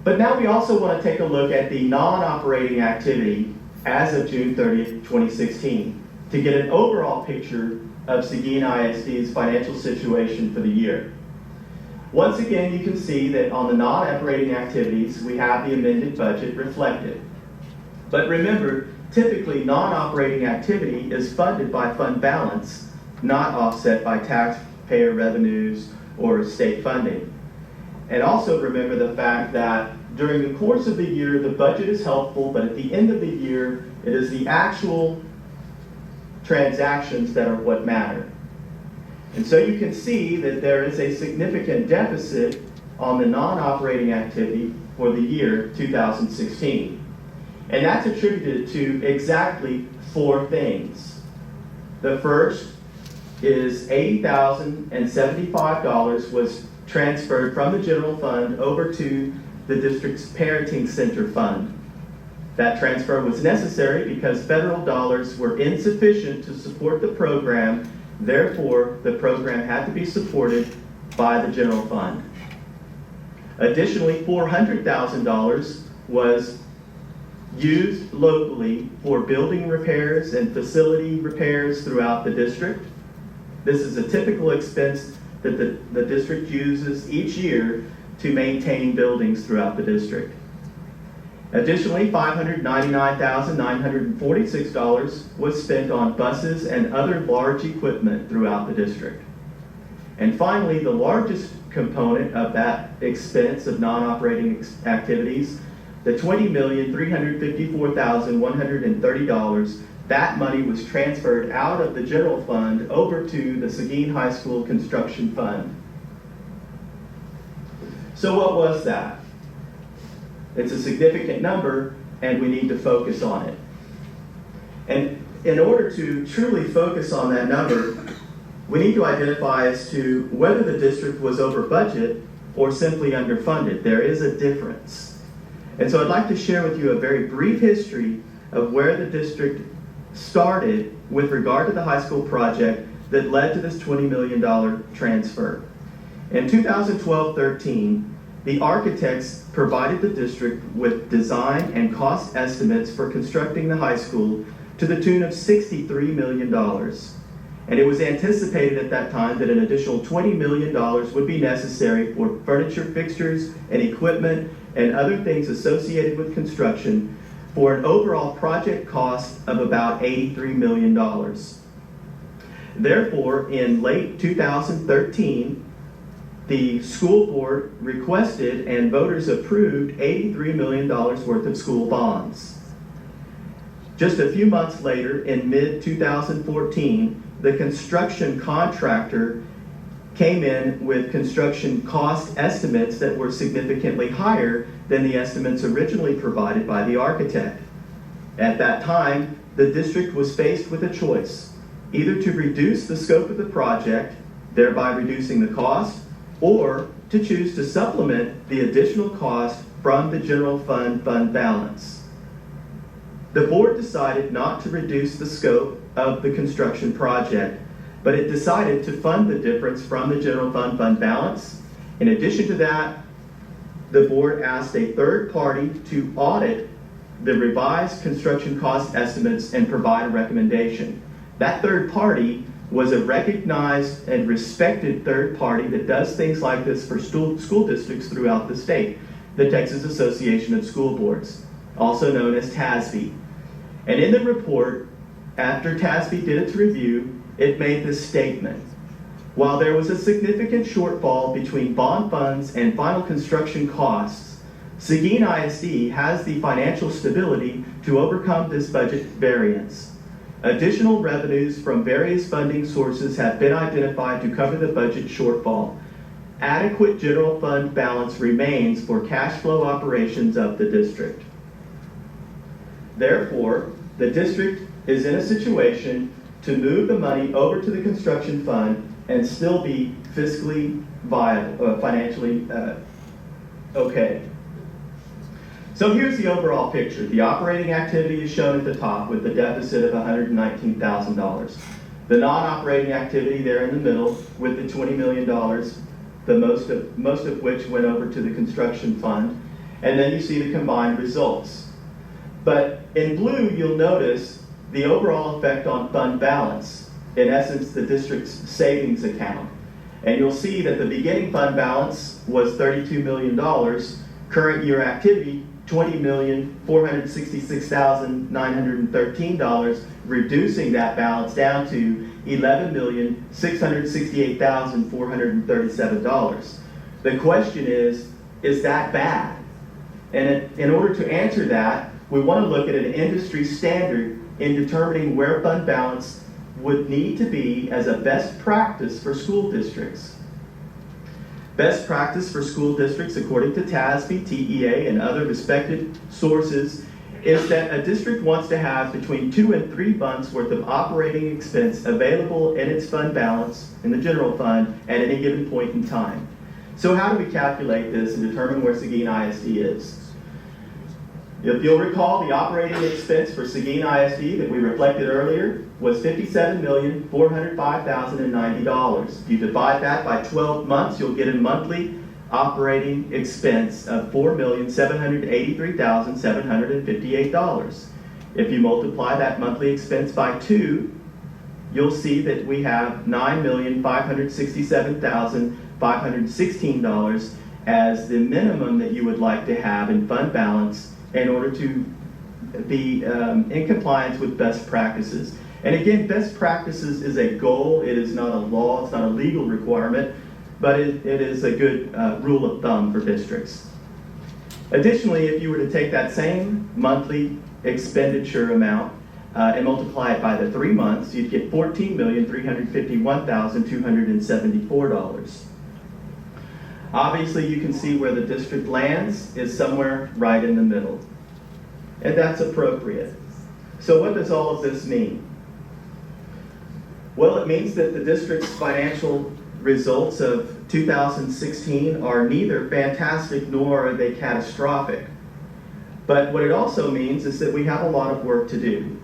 But now we also want to take a look at the non-operating activity as of June 30th, 2016, to get an overall picture of Seguin ISD's financial situation for the year. Once again, you can see that on the non-operating activities, we have the amended budget reflected. But remember, typically non-operating activity is funded by fund balance, not offset by taxpayer revenues or state funding. And also remember the fact that during the course of the year, the budget is helpful, but at the end of the year, it is the actual transactions that are what matter. And so you can see that there is a significant deficit on the non-operating activity for the year 2016. And that's attributed to exactly 4 things. The first is $80,075 was transferred from the general fund over to the district's parenting center fund. That transfer was necessary because federal dollars were insufficient to support the program. Therefore, the program had to be supported by the general fund. Additionally, $400,000 was used locally for building repairs and facility repairs throughout the district. This is a typical expense that the district uses each year to maintain buildings throughout the district. Additionally, $599,946 was spent on buses and other large equipment throughout the district. And finally, the largest component of that expense of non-operating activities, the $20,354,130, that money was transferred out of the general fund over to the Seguin High School Construction Fund. So what was that? It's a significant number, and we need to focus on it. And in order to truly focus on that number, we need to identify as to whether the district was over budget or simply underfunded. There is a difference. And so I'd like to share with you a very brief history of where the district started with regard to the high school project that led to this $20 million transfer. In 2012-13, the architects provided the district with design and cost estimates for constructing the high school to the tune of $63 million. And it was anticipated at that time that an additional $20 million would be necessary for furniture, fixtures, and equipment and other things associated with construction for an overall project cost of about $83 million. Therefore, in late 2013, the school board requested and voters approved $83 million worth of school bonds. Just a few months later, in mid-2014, the construction contractor came in with construction cost estimates that were significantly higher than the estimates originally provided by the architect. At that time, the district was faced with a choice, either to reduce the scope of the project, thereby reducing the cost, or to choose to supplement the additional cost from the general fund balance. The board decided not to reduce the scope of the construction project, but it decided to fund the difference from the general fund balance. In addition to that, the board asked a third party to audit the revised construction cost estimates and provide a recommendation. That third party was a recognized and respected third party that does things like this for school districts throughout the state, the Texas Association of School Boards, also known as TASB. And in the report, after TASB did its review, it made this statement: while there was a significant shortfall between bond funds and final construction costs, Seguin ISD has the financial stability to overcome this budget variance. Additional revenues from various funding sources have been identified to cover the budget shortfall. Adequate general fund balance remains for cash flow operations of the district. Therefore, the district is in a situation to move the money over to the construction fund and still be fiscally viable, financially okay. So here's the overall picture. The operating activity is shown at the top with the deficit of $119,000. The non-operating activity there in the middle with the $20 million, the most of which went over to the construction fund. And then you see the combined results. But in blue, you'll notice the overall effect on fund balance, in essence, the district's savings account. And you'll see that the beginning fund balance was $32 million, current year activity, $20,466,913, reducing that balance down to $11,668,437. The question is that bad? And in order to answer that, we want to look at an industry standard in determining where fund balance would need to be as a best practice for school districts. Best practice for school districts, according to TASB, TEA, and other respected sources, is that a district wants to have between 2 and 3 months worth of operating expense available in its fund balance, in the general fund, at any given point in time. So how do we calculate this and determine where Seguin ISD is? If you'll recall, the operating expense for Seguin ISD that we reflected earlier was $57,405,090. If you divide that by 12 months, you'll get a monthly operating expense of $4,783,758. If you multiply that monthly expense by 2, you'll see that we have $9,567,516 as the minimum that you would like to have in fund balance in order to be in compliance with best practices. And again, best practices is a goal. It is not a law. It's not a legal requirement, but it is a good rule of thumb for districts. Additionally, if you were to take that same monthly expenditure amount and multiply it by the 3 months, you'd get $14,351,274. Obviously, you can see where the district lands is somewhere right in the middle. And that's appropriate. So what does all of this mean? Well, it means that the district's financial results of 2016 are neither fantastic nor are they catastrophic. But what it also means is that we have a lot of work to do.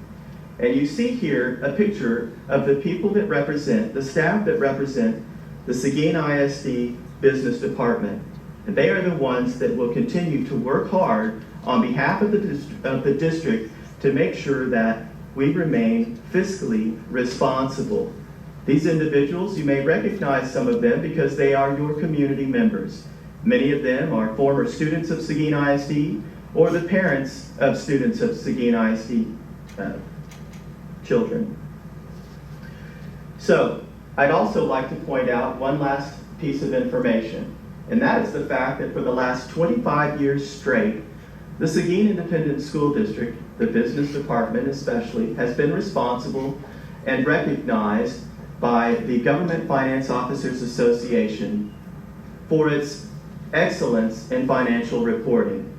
And you see here a picture of the people that represent, the staff that represent the Seguin ISD Business Department. And they are the ones that will continue to work hard on behalf of the district to make sure that we remain fiscally responsible. These individuals, you may recognize some of them because they are your community members. Many of them are former students of Seguin ISD or the parents of students of Seguin ISD children. So, I'd also like to point out one last piece of information, and that is the fact that for the last 25 years straight, the Seguin Independent School District, the business department especially, has been responsible and recognized by the Government Finance Officers Association for its excellence in financial reporting.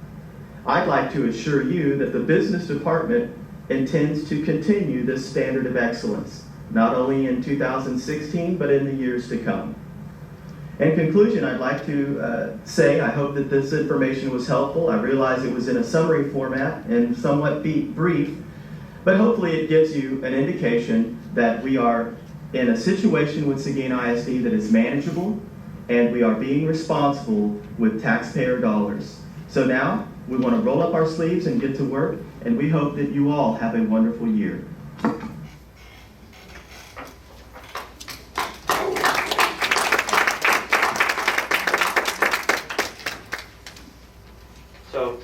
I'd like to assure you that the business department intends to continue this standard of excellence, not only in 2016, but in the years to come. In conclusion, I'd like to say I hope that this information was helpful. I realize it was in a summary format and somewhat brief, but hopefully it gives you an indication that we are in a situation with Seguin ISD that is manageable, and we are being responsible with taxpayer dollars. So now, we want to roll up our sleeves and get to work, and we hope that you all have a wonderful year. So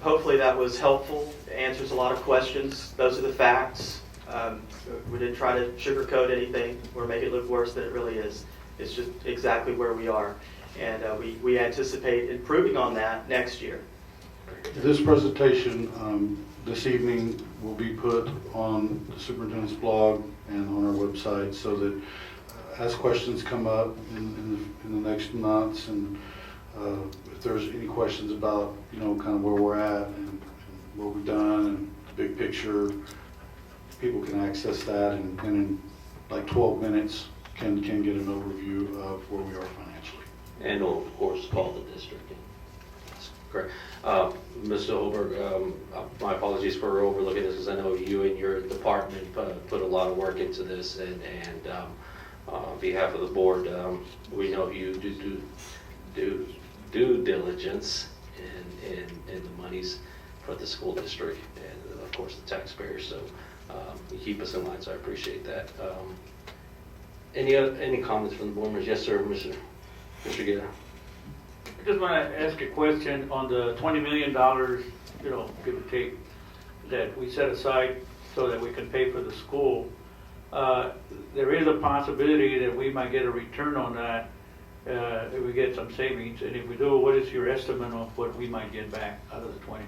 hopefully that was helpful, answers a lot of questions. Those are the facts. We didn't try to sugarcoat anything or make it look worse than it really is. It's just exactly where we are. And we anticipate improving on that next year. This presentation this evening will be put on the superintendent's blog and on our website, so that as questions come up in the next months, and if there's any questions about, kind of where we're at and what we've done and the big picture, people can access that and in like 12 minutes can get an overview of where we are financially. And of course, call the district. That's correct. Mr. Holberg, my apologies for overlooking this, because I know you and your department put a lot of work into this, and on behalf of the board, we know you do due diligence in the monies for the school district and of course the taxpayers. So you keep us in line, so I appreciate that. Any comments from the board members? Yes, sir, Mr. Guerra. I just want to ask a question on the $20 million, give or take, that we set aside so that we can pay for the school. There is a possibility that we might get a return on that if we get some savings. And if we do, what is your estimate of what we might get back out of the 20?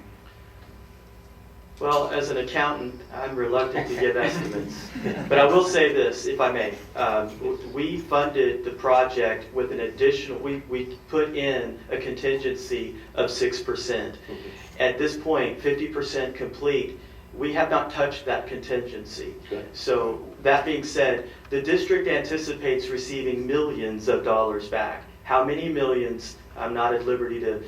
Well, as an accountant, I'm reluctant to give estimates, but I will say this, if I may. We funded the project with an additional, we put in a contingency of 6%. At this point, 50% complete, we have not touched that contingency. Okay. So that being said, the district anticipates receiving millions of dollars back. How many millions, I'm not at liberty to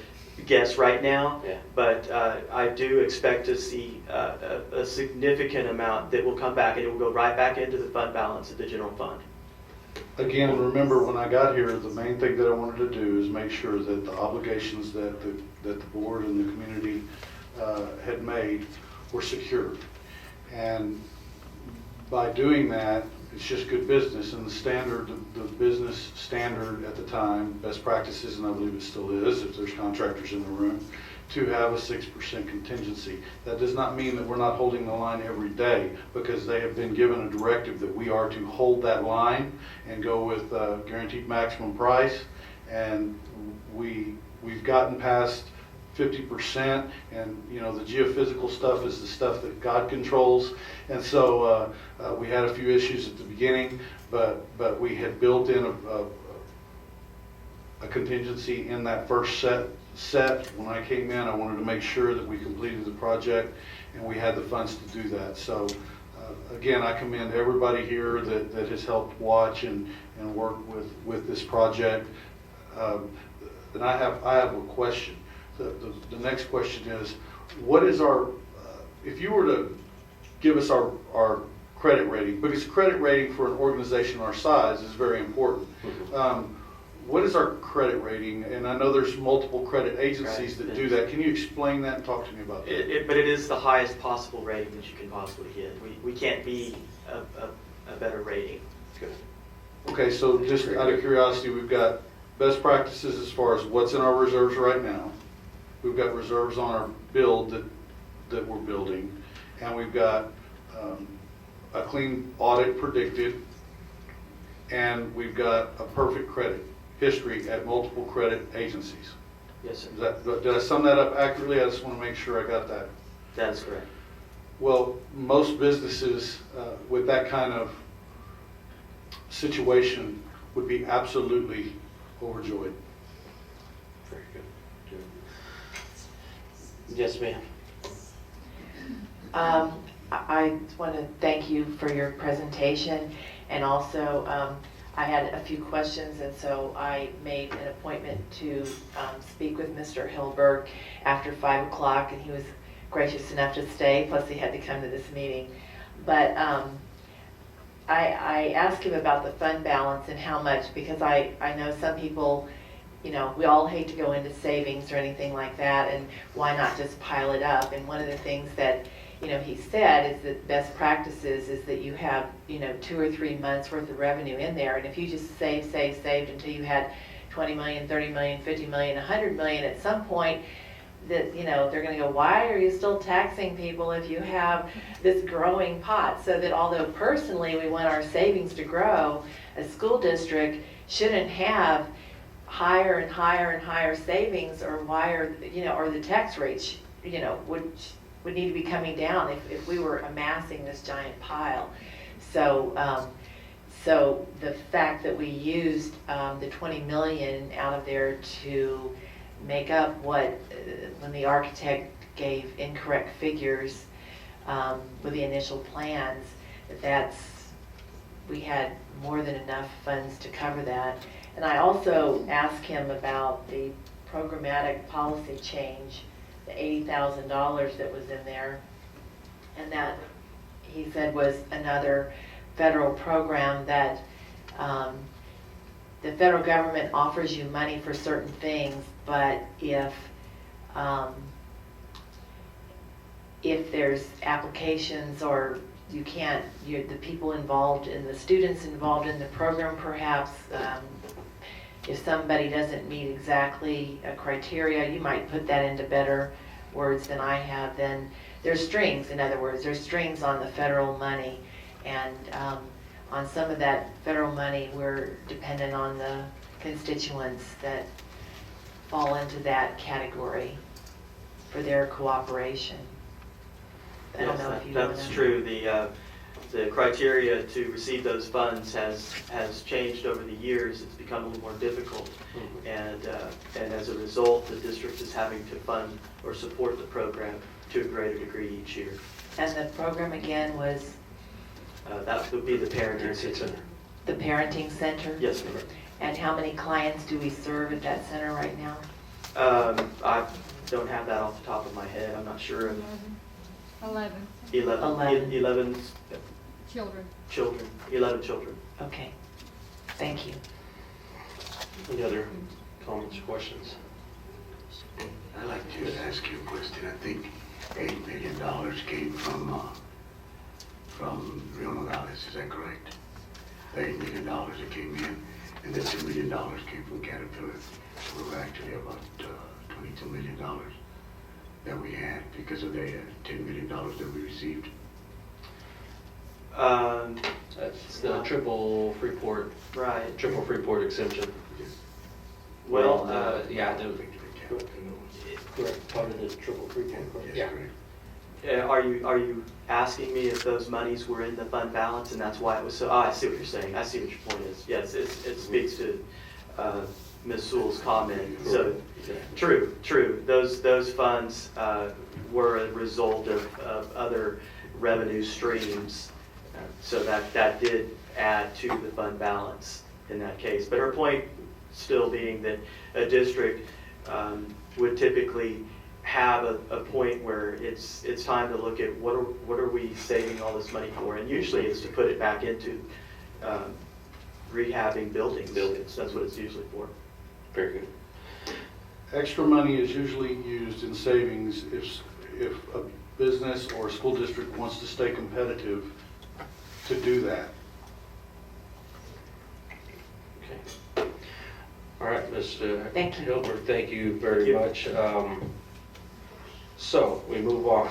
guess right now, Yeah. but I do expect to see a significant amount that will come back, and it will go right back into the fund balance of the general fund. Again, remember, when I got here, the main thing that I wanted to do is make sure that the obligations that the board and the community had made were secured. And by doing that, it's just good business, and the standard, the business standard at the time, best practices, and I believe it still is, if there's contractors in the room, to have a 6% contingency. That does not mean that we're not holding the line every day, because they have been given a directive that we are to hold that line and go with guaranteed maximum price, and we've gotten past 50%, and the geophysical stuff is the stuff that God controls, and so we had a few issues at the beginning, but we had built in a contingency in that first set. When I came in, I wanted to make sure that we completed the project, and we had the funds to do that. So again, I commend everybody here that has helped watch and work with this project. And I have a question. The next question is, what is our, if you were to give us our credit rating, because credit rating for an organization our size is very important. What is our credit rating? And I know there's multiple credit agencies that do that. Can you explain that and talk to me about that? But it is the highest possible rating that you can possibly get. We can't be a better rating. Good. Okay, so just out of curiosity, we've got best practices as far as what's in our reserves right now. We've got reserves on our build that we're building, and we've got a clean audit predicted, and we've got a perfect credit history at multiple credit agencies. Yes, sir. Did I sum that up accurately? I just want to make sure I got that. That is correct. Well, most businesses with that kind of situation would be absolutely overjoyed. Very good. Yes, ma'am. I want to thank you for your presentation, and also I had a few questions, and so I made an appointment to speak with Mr. Hilberg after 5 o'clock, and he was gracious enough to stay, plus he had to come to this meeting. But I asked him about the fund balance and how much, because I know some people, you know, we all hate to go into savings or anything like that, and why not just pile it up? And one of the things that, you know, he said is that best practices is that you have, you know, 2 or 3 months worth of revenue in there, and if you just saved until you had 20 million, 30 million, 50 million, 100 million, at some point, that, you know, they're going to go, why are you still taxing people if you have this growing pot? So that although personally we want our savings to grow, a school district shouldn't have higher and higher and higher savings, or why are, you know, or the tax rates, you know, would need to be coming down if we were amassing this giant pile. So so the fact that we used the 20 million out of there to make up what, when the architect gave incorrect figures with the initial plans, we had more than enough funds to cover that. And I also asked him about the programmatic policy change, the $80,000 that was in there, and that he said was another federal program that the federal government offers you money for certain things, but if there's applications, or you can't, the people involved and the students involved in the program perhaps, if somebody doesn't meet exactly a criteria, you might put that into better words than I have, then there's strings. In other words, there's strings on the federal money, and on some of that federal money, we're dependent on the constituents that fall into that category for their cooperation. I don't know if you know. That's true. The criteria to receive those funds has changed over the years. It's become a little more difficult, and as a result, the district is having to fund or support the program to a greater degree each year. And the program again was? That would be the parenting center. The parenting center? Yes, ma'am. And how many clients do we serve at that center right now? I don't have that off the top of my head. I'm not sure. 11 11 children. 11 children. Okay, thank you. Any other comments or questions? I'd like to ask you a question. I think $8 million came from Rio Nogales, is that correct? $8 million that came in, and the $2 million came from Caterpillar. So we're actually about $22 million that we had because of the $10 million that we received. That's the triple Freeport, right? Triple Freeport exemption. Well, yeah, correct. Part of the triple Freeport. Yeah. Are you asking me if those monies were in the fund balance, and that's why it was so? I see what you're saying. I see what your point is. Yes, it speaks to Ms. Sewell's comment. So, true. Those funds were a result of other revenue streams, so that did add to the fund balance in that case. But her point still being that a district would typically have a point where it's time to look at what are we saving all this money for, and usually it's to put it back into rehabbing buildings. That's what it's usually for. Very good. Extra money is usually used in savings if a business or a school district wants to stay competitive to do that. Okay. All right, Mr. Thank you. Hilbert, thank you very much. So we move on.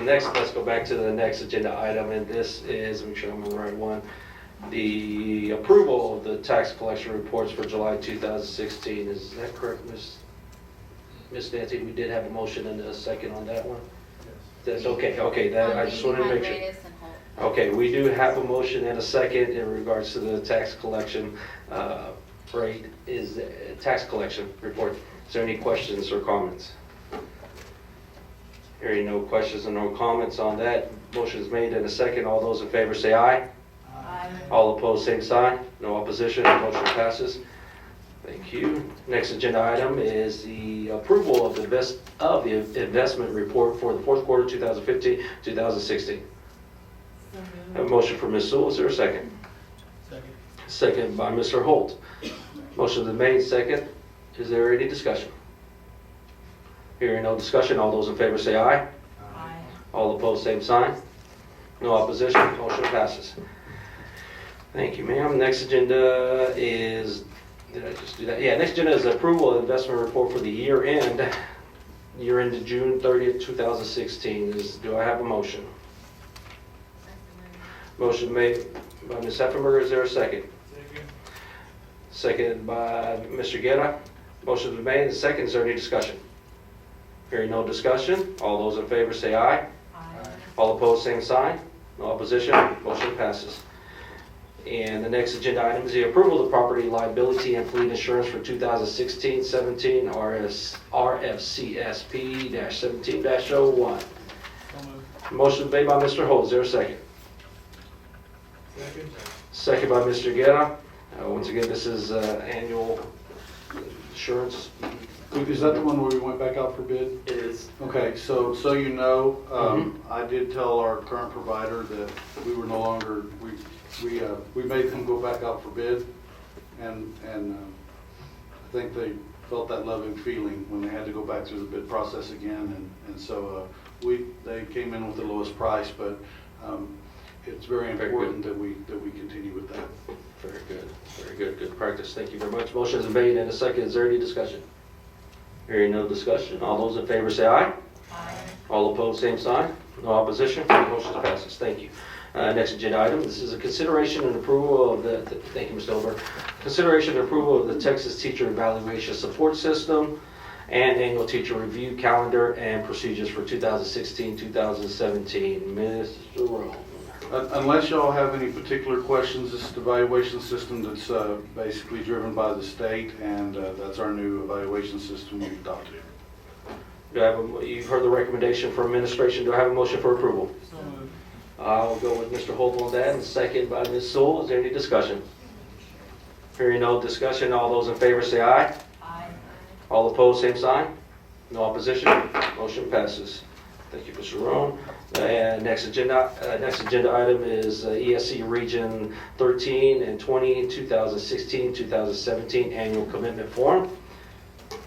Next, let's go back to the next agenda item, and this is, make sure I'm on the right one. the approval of the tax collection reports for July 2016. Is that correct, Ms. Nancy? We did have a motion and a second on that one? That's okay, that, I just wanted to make sure. Okay, we do have a motion and a second in regards to the tax collection rate, tax collection report. Is there any questions or comments? Hearing no questions and no comments on that, motion is made and a second. All those in favor say aye. Aye. All opposed, same sign. No opposition, motion passes. Thank you. Next agenda item is the approval of the investment report for the fourth quarter 2015-2016. I have a motion for Ms. Sewell. Is there a second? Second. Second by Mr. Holt. Motion is made, second. Is there any discussion? Hearing no discussion, all those in favor say aye. Aye. All opposed, same sign. No opposition, motion passes. Thank you, ma'am. Next agenda is, did I just do that? Yeah, next agenda is approval of investment report for the year end to June 30th, 2016. Do I have a motion? Motion made by Ms. Heffenberger. Is there a second? Second. Seconded by Mr. Guerra. Motion is made and second. Is there any discussion? Hearing no discussion, all those in favor say aye. Aye. All opposed, same sign. No opposition, motion passes. And the next agenda item is the approval of the property liability and fleet insurance for 2016-17 RFCSP-17-01. Motion made by Mr. Holt. Is there a second? Second. Second by Mr. Guerra. Once again, this is annual insurance. Is that the one where we went back out for bid? It is. Okay, so you know, I did tell our current provider that we were no longer, we made them go back out for bid, and I think they felt that loving feeling when they had to go back through the bid process again, and so they came in with the lowest price, but it's very important that we continue with that. Very good, good practice. Thank you very much. Motion is made and a second. Is there any discussion? Hearing no discussion, all those in favor say aye. Aye. All opposed, same sign. No opposition. Motion passes. Thank you. Next agenda item. This is a consideration and approval of thank you, Mr. Over. Consideration and approval of the Texas Teacher Evaluation Support System and Annual Teacher Review Calendar and Procedures for 2016-2017. Mr. Rowe. Unless y'all have any particular questions, this is the evaluation system that's basically driven by the state, and that's our new evaluation system we've adopted. You've heard the recommendation for administration. Do I have a motion for approval? So moved. I'll go with Mr. Holt on that, and second by Ms. Sewell. Is there any discussion? Hearing no discussion, all those in favor say aye. Aye. All opposed, same sign. No opposition. Motion passes. Thank you, Mr. Roan. And next agenda item is ESC Region 13 and 20 2016-2017 Annual Commitment Form.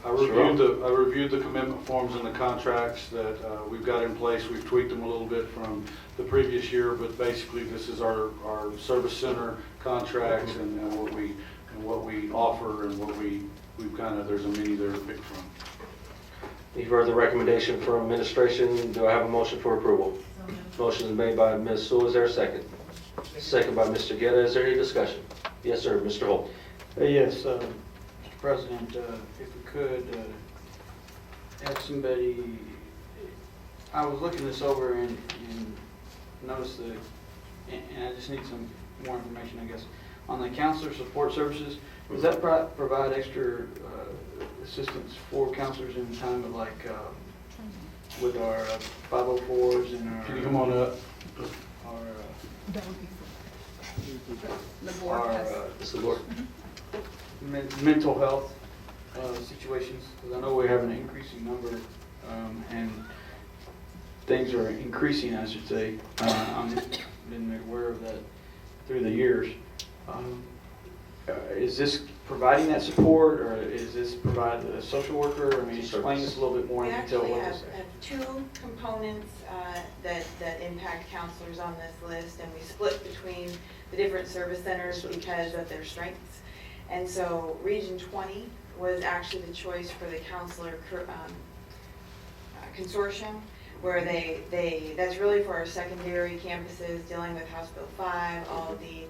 I reviewed the commitment forms and the contracts that we've got in place. We've tweaked them a little bit from the previous year, but basically this is our service center contracts and what we offer and what we've kind of, there's a menu there to pick from. You've heard the recommendation from administration. Do I have a motion for approval? Motion is made by Ms. Sewell. Is there a second? Second by Mr. Guerra. Is there any discussion? Yes, sir. Mr. Holt. Yes, Mr. President, if we could have somebody, I was looking this over and noticed that, and I just need some more information, I guess, on the counselor support services. Does that provide extra assistance for counselors in time of with our 504s and our... Can you come on up? Mental health situations, because I know we have an increasing number, and things are increasing, I should say. I've been aware of that through the years. Is this providing that support, or is this provided a social worker? I mean, explain this a little bit more in detail. We actually have two components that impact counselors on this list, and we split between the different service centers because of their strengths. And so Region 20 was actually the choice for the counselor consortium, where that's really for our secondary campuses dealing with House Bill 5, all of the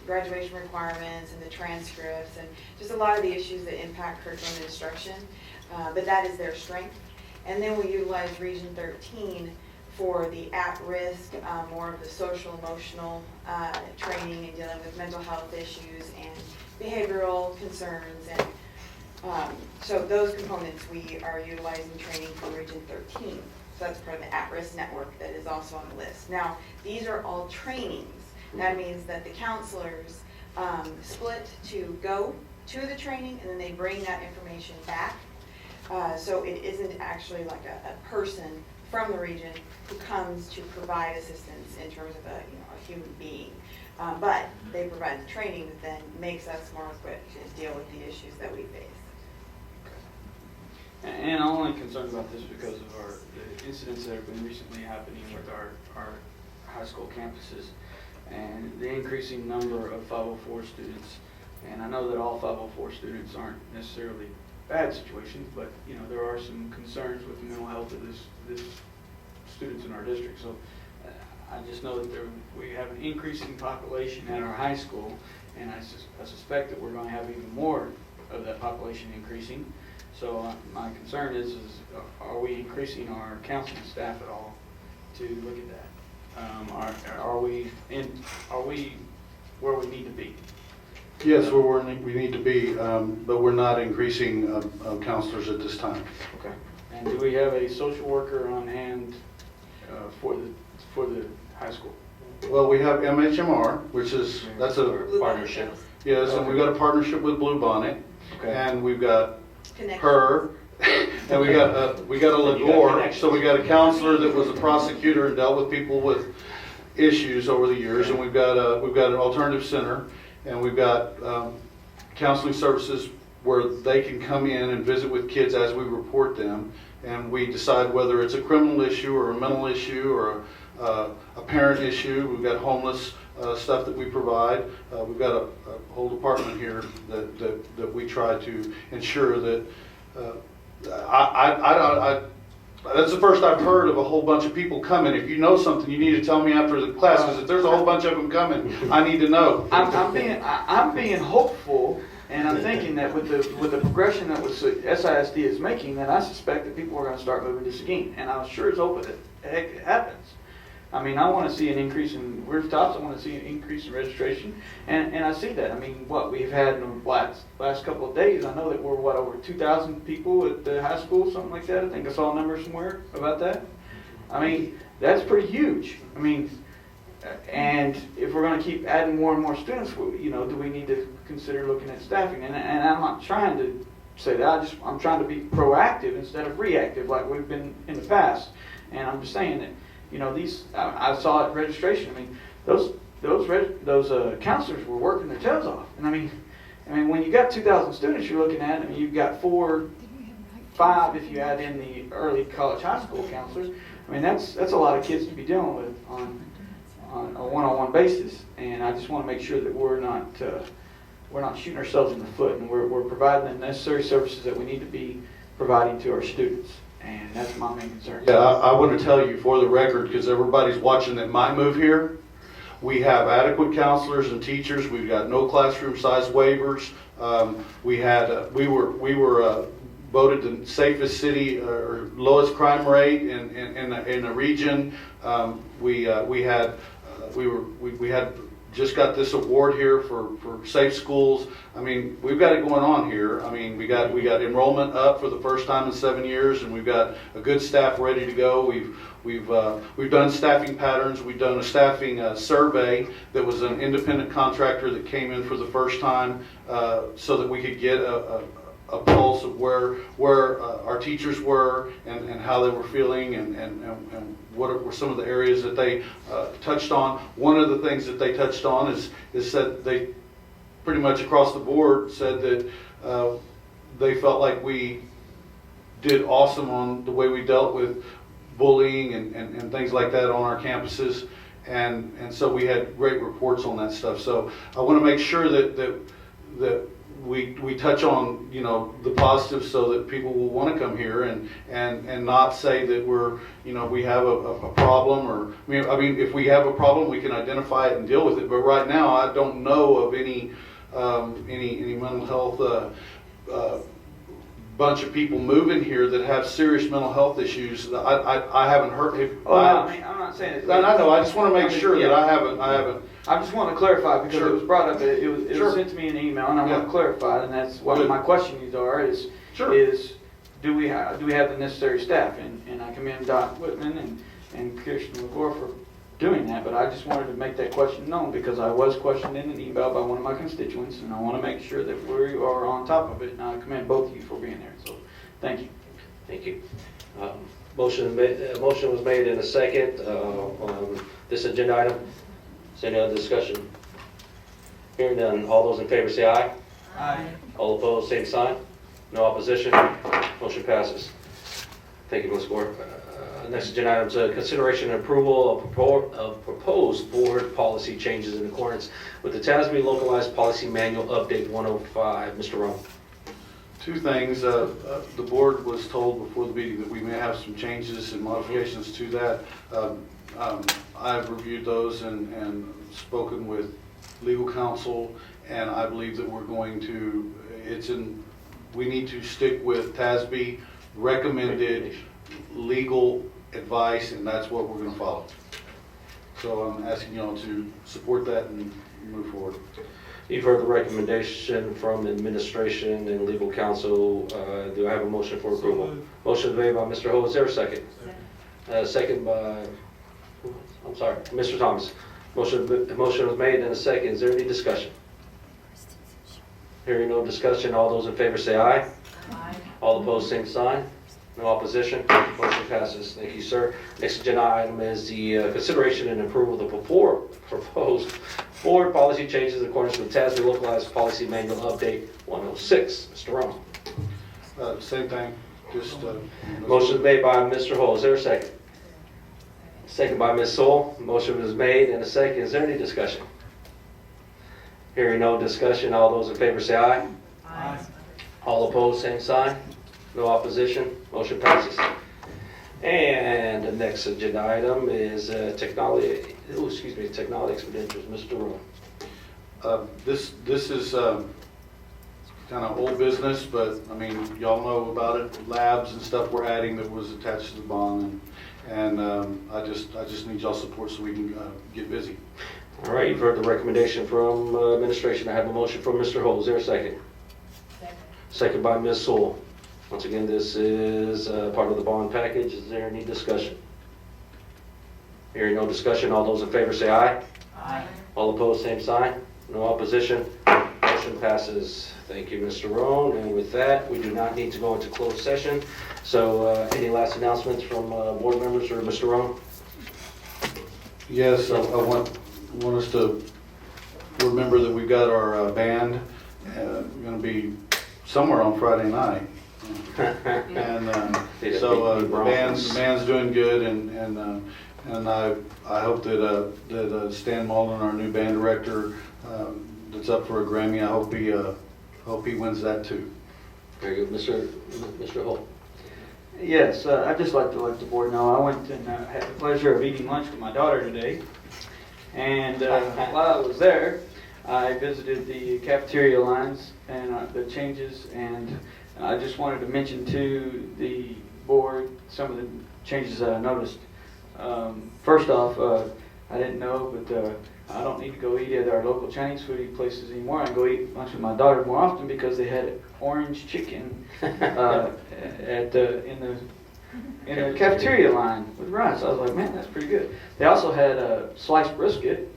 graduation requirements and the transcripts and just a lot of the issues that impact curriculum and instruction. But that is their strength. And then we utilize Region 13 for the at-risk, more of the social emotional training and dealing with mental health issues and behavioral concerns. And so those components we are utilizing training from Region 13. So that's part of the at-risk network that is also on the list. Now, these are all trainings. That means that the counselors split to go to the training and then they bring that information back. So it isn't actually like a person from the region who comes to provide assistance in terms of a human being. But they provide the training that then makes us more equipped to deal with the issues that we face. And I'm only concerned about this because of the incidents that have been recently happening with our high school campuses and the increasing number of 504 students. And I know that all 504 students aren't necessarily bad situations, but there are some concerns with the mental health of this students in our district. So I just know that we have an increasing population at our high school, and I suspect that we're going to have even more of that population increasing. So my concern is are we increasing our counseling staff at all to look at that? Are we where we need to be? Yes, we're where we need to be, but we're not increasing counselors at this time. Okay. And do we have a social worker on hand for the high school? Well, we have MHMR, that's a Partnership. Yes, and we've got a partnership with Blue Bonnet, Okay. and we've got Connection. her, and we got a Lagore, so we got a counselor that was a prosecutor and dealt with people with issues over the years, and we've got an alternative center, and we've got counseling services where they can come in and visit with kids as we report them, and we decide whether it's a criminal issue or a mental issue or a parent issue. We've got homeless stuff that we provide. We've got a whole department here that we try to ensure that that's the first I've heard of a whole bunch of people coming. If you know something, you need to tell me after the class, because if there's a whole bunch of them coming, I need to know. I'm being hopeful, and I'm thinking that with the progression that SISD is making, then I suspect that people are going to start moving to Seguin, and I'm sure as hope that heck it happens. I mean, I want to see an increase in rooftops. I want to see an increase in registration, and I see that. I mean, what we've had in the last couple of days, I know that we're over 2,000 people at the high school, something like that. I think I saw a number somewhere about that. I mean, that's pretty huge. I mean, and if we're going to keep adding more and more students, do we need to consider looking at staffing? And I'm not trying to say that. I'm trying to be proactive instead of reactive like we've been in the past. And I'm just saying that. I saw at registration. I mean, those counselors were working their tails off. And I mean, when you got 2,000 students, you're looking at. I mean, you've got 4, 5 if you add in the early college, high school counselors. I mean, that's a lot of kids to be dealing with on a one-on-one basis. And I just want to make sure that we're not shooting ourselves in the foot, and we're providing the necessary services that we need to be providing to our students. And that's my main concern. Yeah, I want to tell you for the record, because everybody's watching that might move here, we have adequate counselors and teachers. We've got no classroom size waivers. We were voted the safest city or lowest crime rate in the region. We had just got this award here for safe schools. I mean, we've got it going on here. I mean, we got enrollment up for the first time in 7 years, and we've got a good staff ready to go. We've done staffing patterns. We've done a staffing survey that was an independent contractor that came in for the first time, so that we could get a pulse of where our teachers were and how they were feeling and what were some of the areas that they touched on. One of the things that they touched on is that they pretty much across the board said that they felt like we did awesome on the way we dealt with bullying and things like that on our campuses, and so we had great reports on that stuff. So I want to make sure that we touch on, you know, the positives so that people will want to come here and not say that we're, you know, we have a problem, or, I mean, if we have a problem, we can identify it and deal with it. But right now, I don't know of any mental health bunch of people moving here that have serious mental health issues. I haven't heard. Oh, no, I mean, I'm not saying it. I know. I just want to make sure that I haven't. I just want to clarify because Sure. it was brought up. It was Sure. sent to me in an email, and I want Yeah. to clarify. And that's what Good. my questions are: Sure. do we have the necessary staff? And I commend Doc Whitman and Kirsten McGore for doing that. But I just wanted to make that question known because I was questioned in an email by one of my constituents, and I want to make sure that we are on top of it. And I commend both of you for being there. So, thank you. Thank you. Motion was made in a second on this agenda item. Is there any other discussion? Hearing none, all those in favor say aye. Aye. All opposed, same sign. No opposition. Motion passes. Thank you, Ms. Gore. Next agenda item is consideration and approval of proposed board policy changes in accordance with the TASB Localized Policy Manual Update 105. Mr. Rowe. Two things. The board was told before the meeting that we may have some changes and modifications to that. I've reviewed those and spoken with legal counsel, and I believe that we're going to, we need to stick with TASB recommended legal advice, and that's what we're going to follow. So I'm asking y'all to support that and move forward. You've heard the recommendation from administration and legal counsel. Do I have a motion for approval? Motion made by Mr. Ho. Is there a second? Second by, I'm sorry, Mr. Thomas. Motion was made and a second. Is there any discussion? Hearing no discussion, all those in favor say aye. Aye. All opposed, same sign. No opposition. Motion passes. Thank you, sir. Next agenda item is the consideration and approval of the proposed board policy changes in accordance with TASB Localized Policy Manual Update 106. Mr. Rowe. Same thing. Just Motion made by Mr. Ho. Is there a second? Second by Ms. Soul. Motion was made and a second. Is there any discussion? Hearing no discussion, all those in favor say aye. Aye. All opposed, same sign. No opposition. Motion passes. And the next agenda item is technology expenditures. Mr. Rowe. This is kind of old business, but I mean, y'all know about it. Labs and stuff we're adding that was attached to the bond, and I just need y'all support so we can get busy. All right, you've heard the recommendation from administration. I have a motion from Mr. Ho. Is there a second? Second by Ms. Sewell. Once again, this is part of the bond package. Is there any discussion? Hearing no discussion, all those in favor say aye. Aye. All opposed, same sign. No opposition. Motion passes. Thank you, Mr. Rohn. And with that, we do not need to go into closed session. So any last announcements from board members or Mr. Rohn? Yes, I want us to remember that we've got our band going to be somewhere on Friday night. And so the band's doing good, and I hope that Stan Mullen, our new band director, that's up for a Grammy, I hope he wins that too. Very good, Mr. Holt. Yes, I'd just like to let the board know I went and had the pleasure of eating lunch with my daughter today. And while I was there, I visited the cafeteria lines and the changes, and I just wanted to mention to the board some of the changes that I noticed. First off, I didn't know, but I don't need to go eat at our local Chinese food places anymore. I can go eat lunch with my daughter more often because they had orange chicken in the cafeteria line with rice. I was like, man, that's pretty good. They also had sliced brisket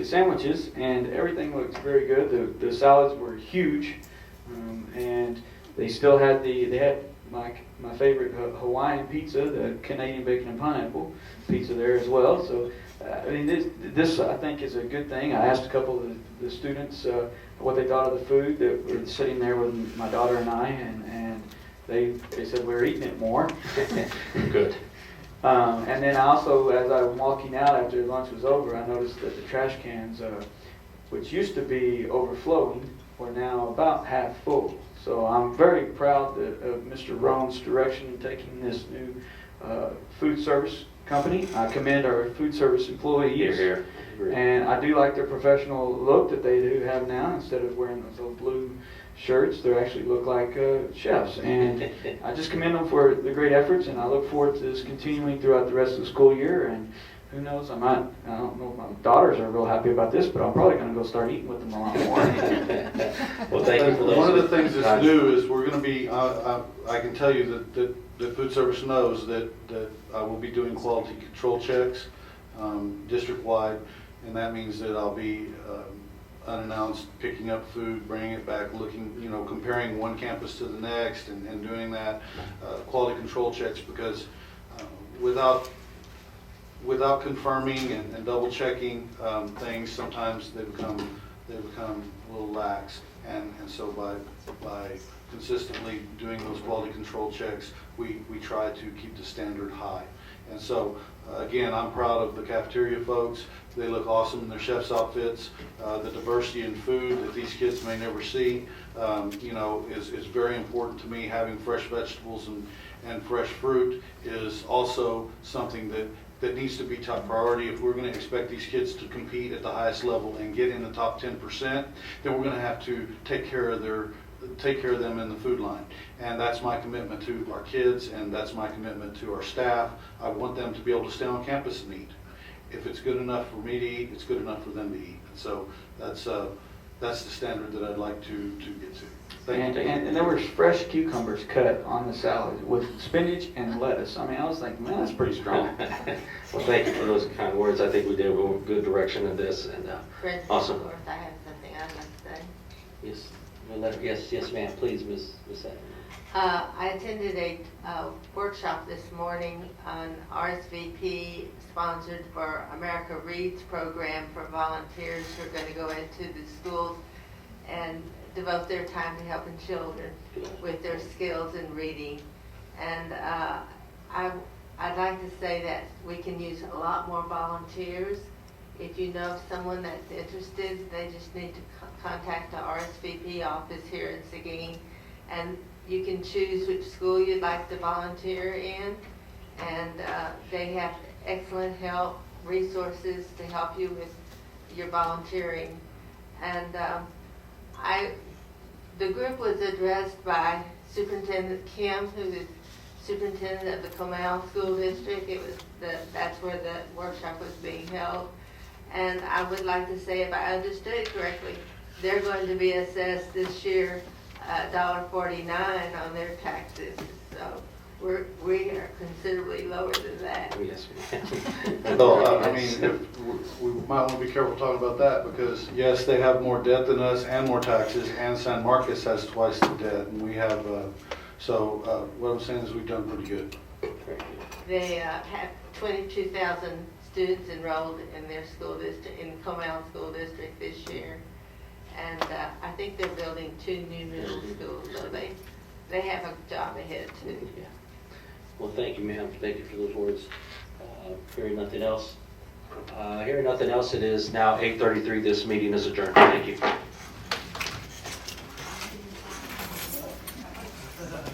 sandwiches, and everything looked very good. The salads were huge, and they still had my favorite Hawaiian pizza, the Canadian bacon and pineapple pizza there as well. So, I mean, this I think is a good thing. I asked a couple of the students what they thought of the food that were sitting there with my daughter and I, and they said we're eating it more. Good. And then I also, as I was walking out after lunch was over, I noticed that the trash cans which used to be overflowing, we're now about half full. So I'm very proud of Mr. Roan's direction in taking this new food service company. I commend our food service employees. Here. And I do like their professional look that they do have now. Instead of wearing those little blue shirts, they actually look like chefs. And I just commend them for the great efforts, and I look forward to this continuing throughout the rest of the school year. And who knows, I don't know if my daughters are real happy about this, but I'm probably going to go start eating with them a lot more. Well, thank you for those. One of the things that's new is we're going to be, I can tell you that food service knows that I will be doing quality control checks district-wide, and that means that I'll be unannounced picking up food, bringing it back, looking, comparing one campus to the next and doing that, quality control checks, because without confirming and double checking things, sometimes they become a little lax. And so by consistently doing those quality control checks, we try to keep the standard high. And so again, I'm proud of the cafeteria folks. They look awesome in their chef's outfits. The diversity in food that these kids may never see, is very important to me. Having fresh vegetables and fresh fruit is also something that needs to be top priority. If we're going to expect these kids to compete at the highest level and get in the top 10%, then we're going to have to take care of them in the food line. And that's my commitment to our kids, and that's my commitment to our staff. I want them to be able to stay on campus and eat. If it's good enough for me to eat, it's good enough for them to eat. And so that's the standard that I'd like to get to. Thank you. And there was fresh cucumbers cut on the salad with spinach and lettuce. I mean, I was like, man, that's pretty strong. Well, thank you for those kind words. I think we did a good direction in this, and awesome. I have something I'd like to say. Yes, ma'am. Please, Miss Evans. I attended a workshop this morning on RSVP sponsored for America Reads program for volunteers who are going to go into the schools and devote their time to helping children with their skills in reading. And I'd like to say that we can use a lot more volunteers. If you know of someone that's interested, they just need to contact the RSVP office here in Seguin, and you can choose which school you'd like to volunteer in, and they have excellent help, resources to help you with your volunteering. And the group was addressed by Superintendent Kim, who is superintendent of the Comal School District. That's where the workshop was being held. And I would like to say, if I understood it correctly, they're going to be assessed this year $1.49 on their taxes. So we are considerably lower than that. Yes, ma'am. So, I mean, we might want to be careful talking about that, because yes, they have more debt than us and more taxes, and San Marcos has twice the debt, and we have, what I'm saying is we've done pretty good. They have 22,000 students enrolled in their school district, in Comal School District this year. And I think they're building 2 new middle schools, so they have a job ahead too. Yeah. Well, thank you, ma'am. Thank you for those words. Hearing nothing else. It is now 8:33. This meeting is adjourned. Thank you.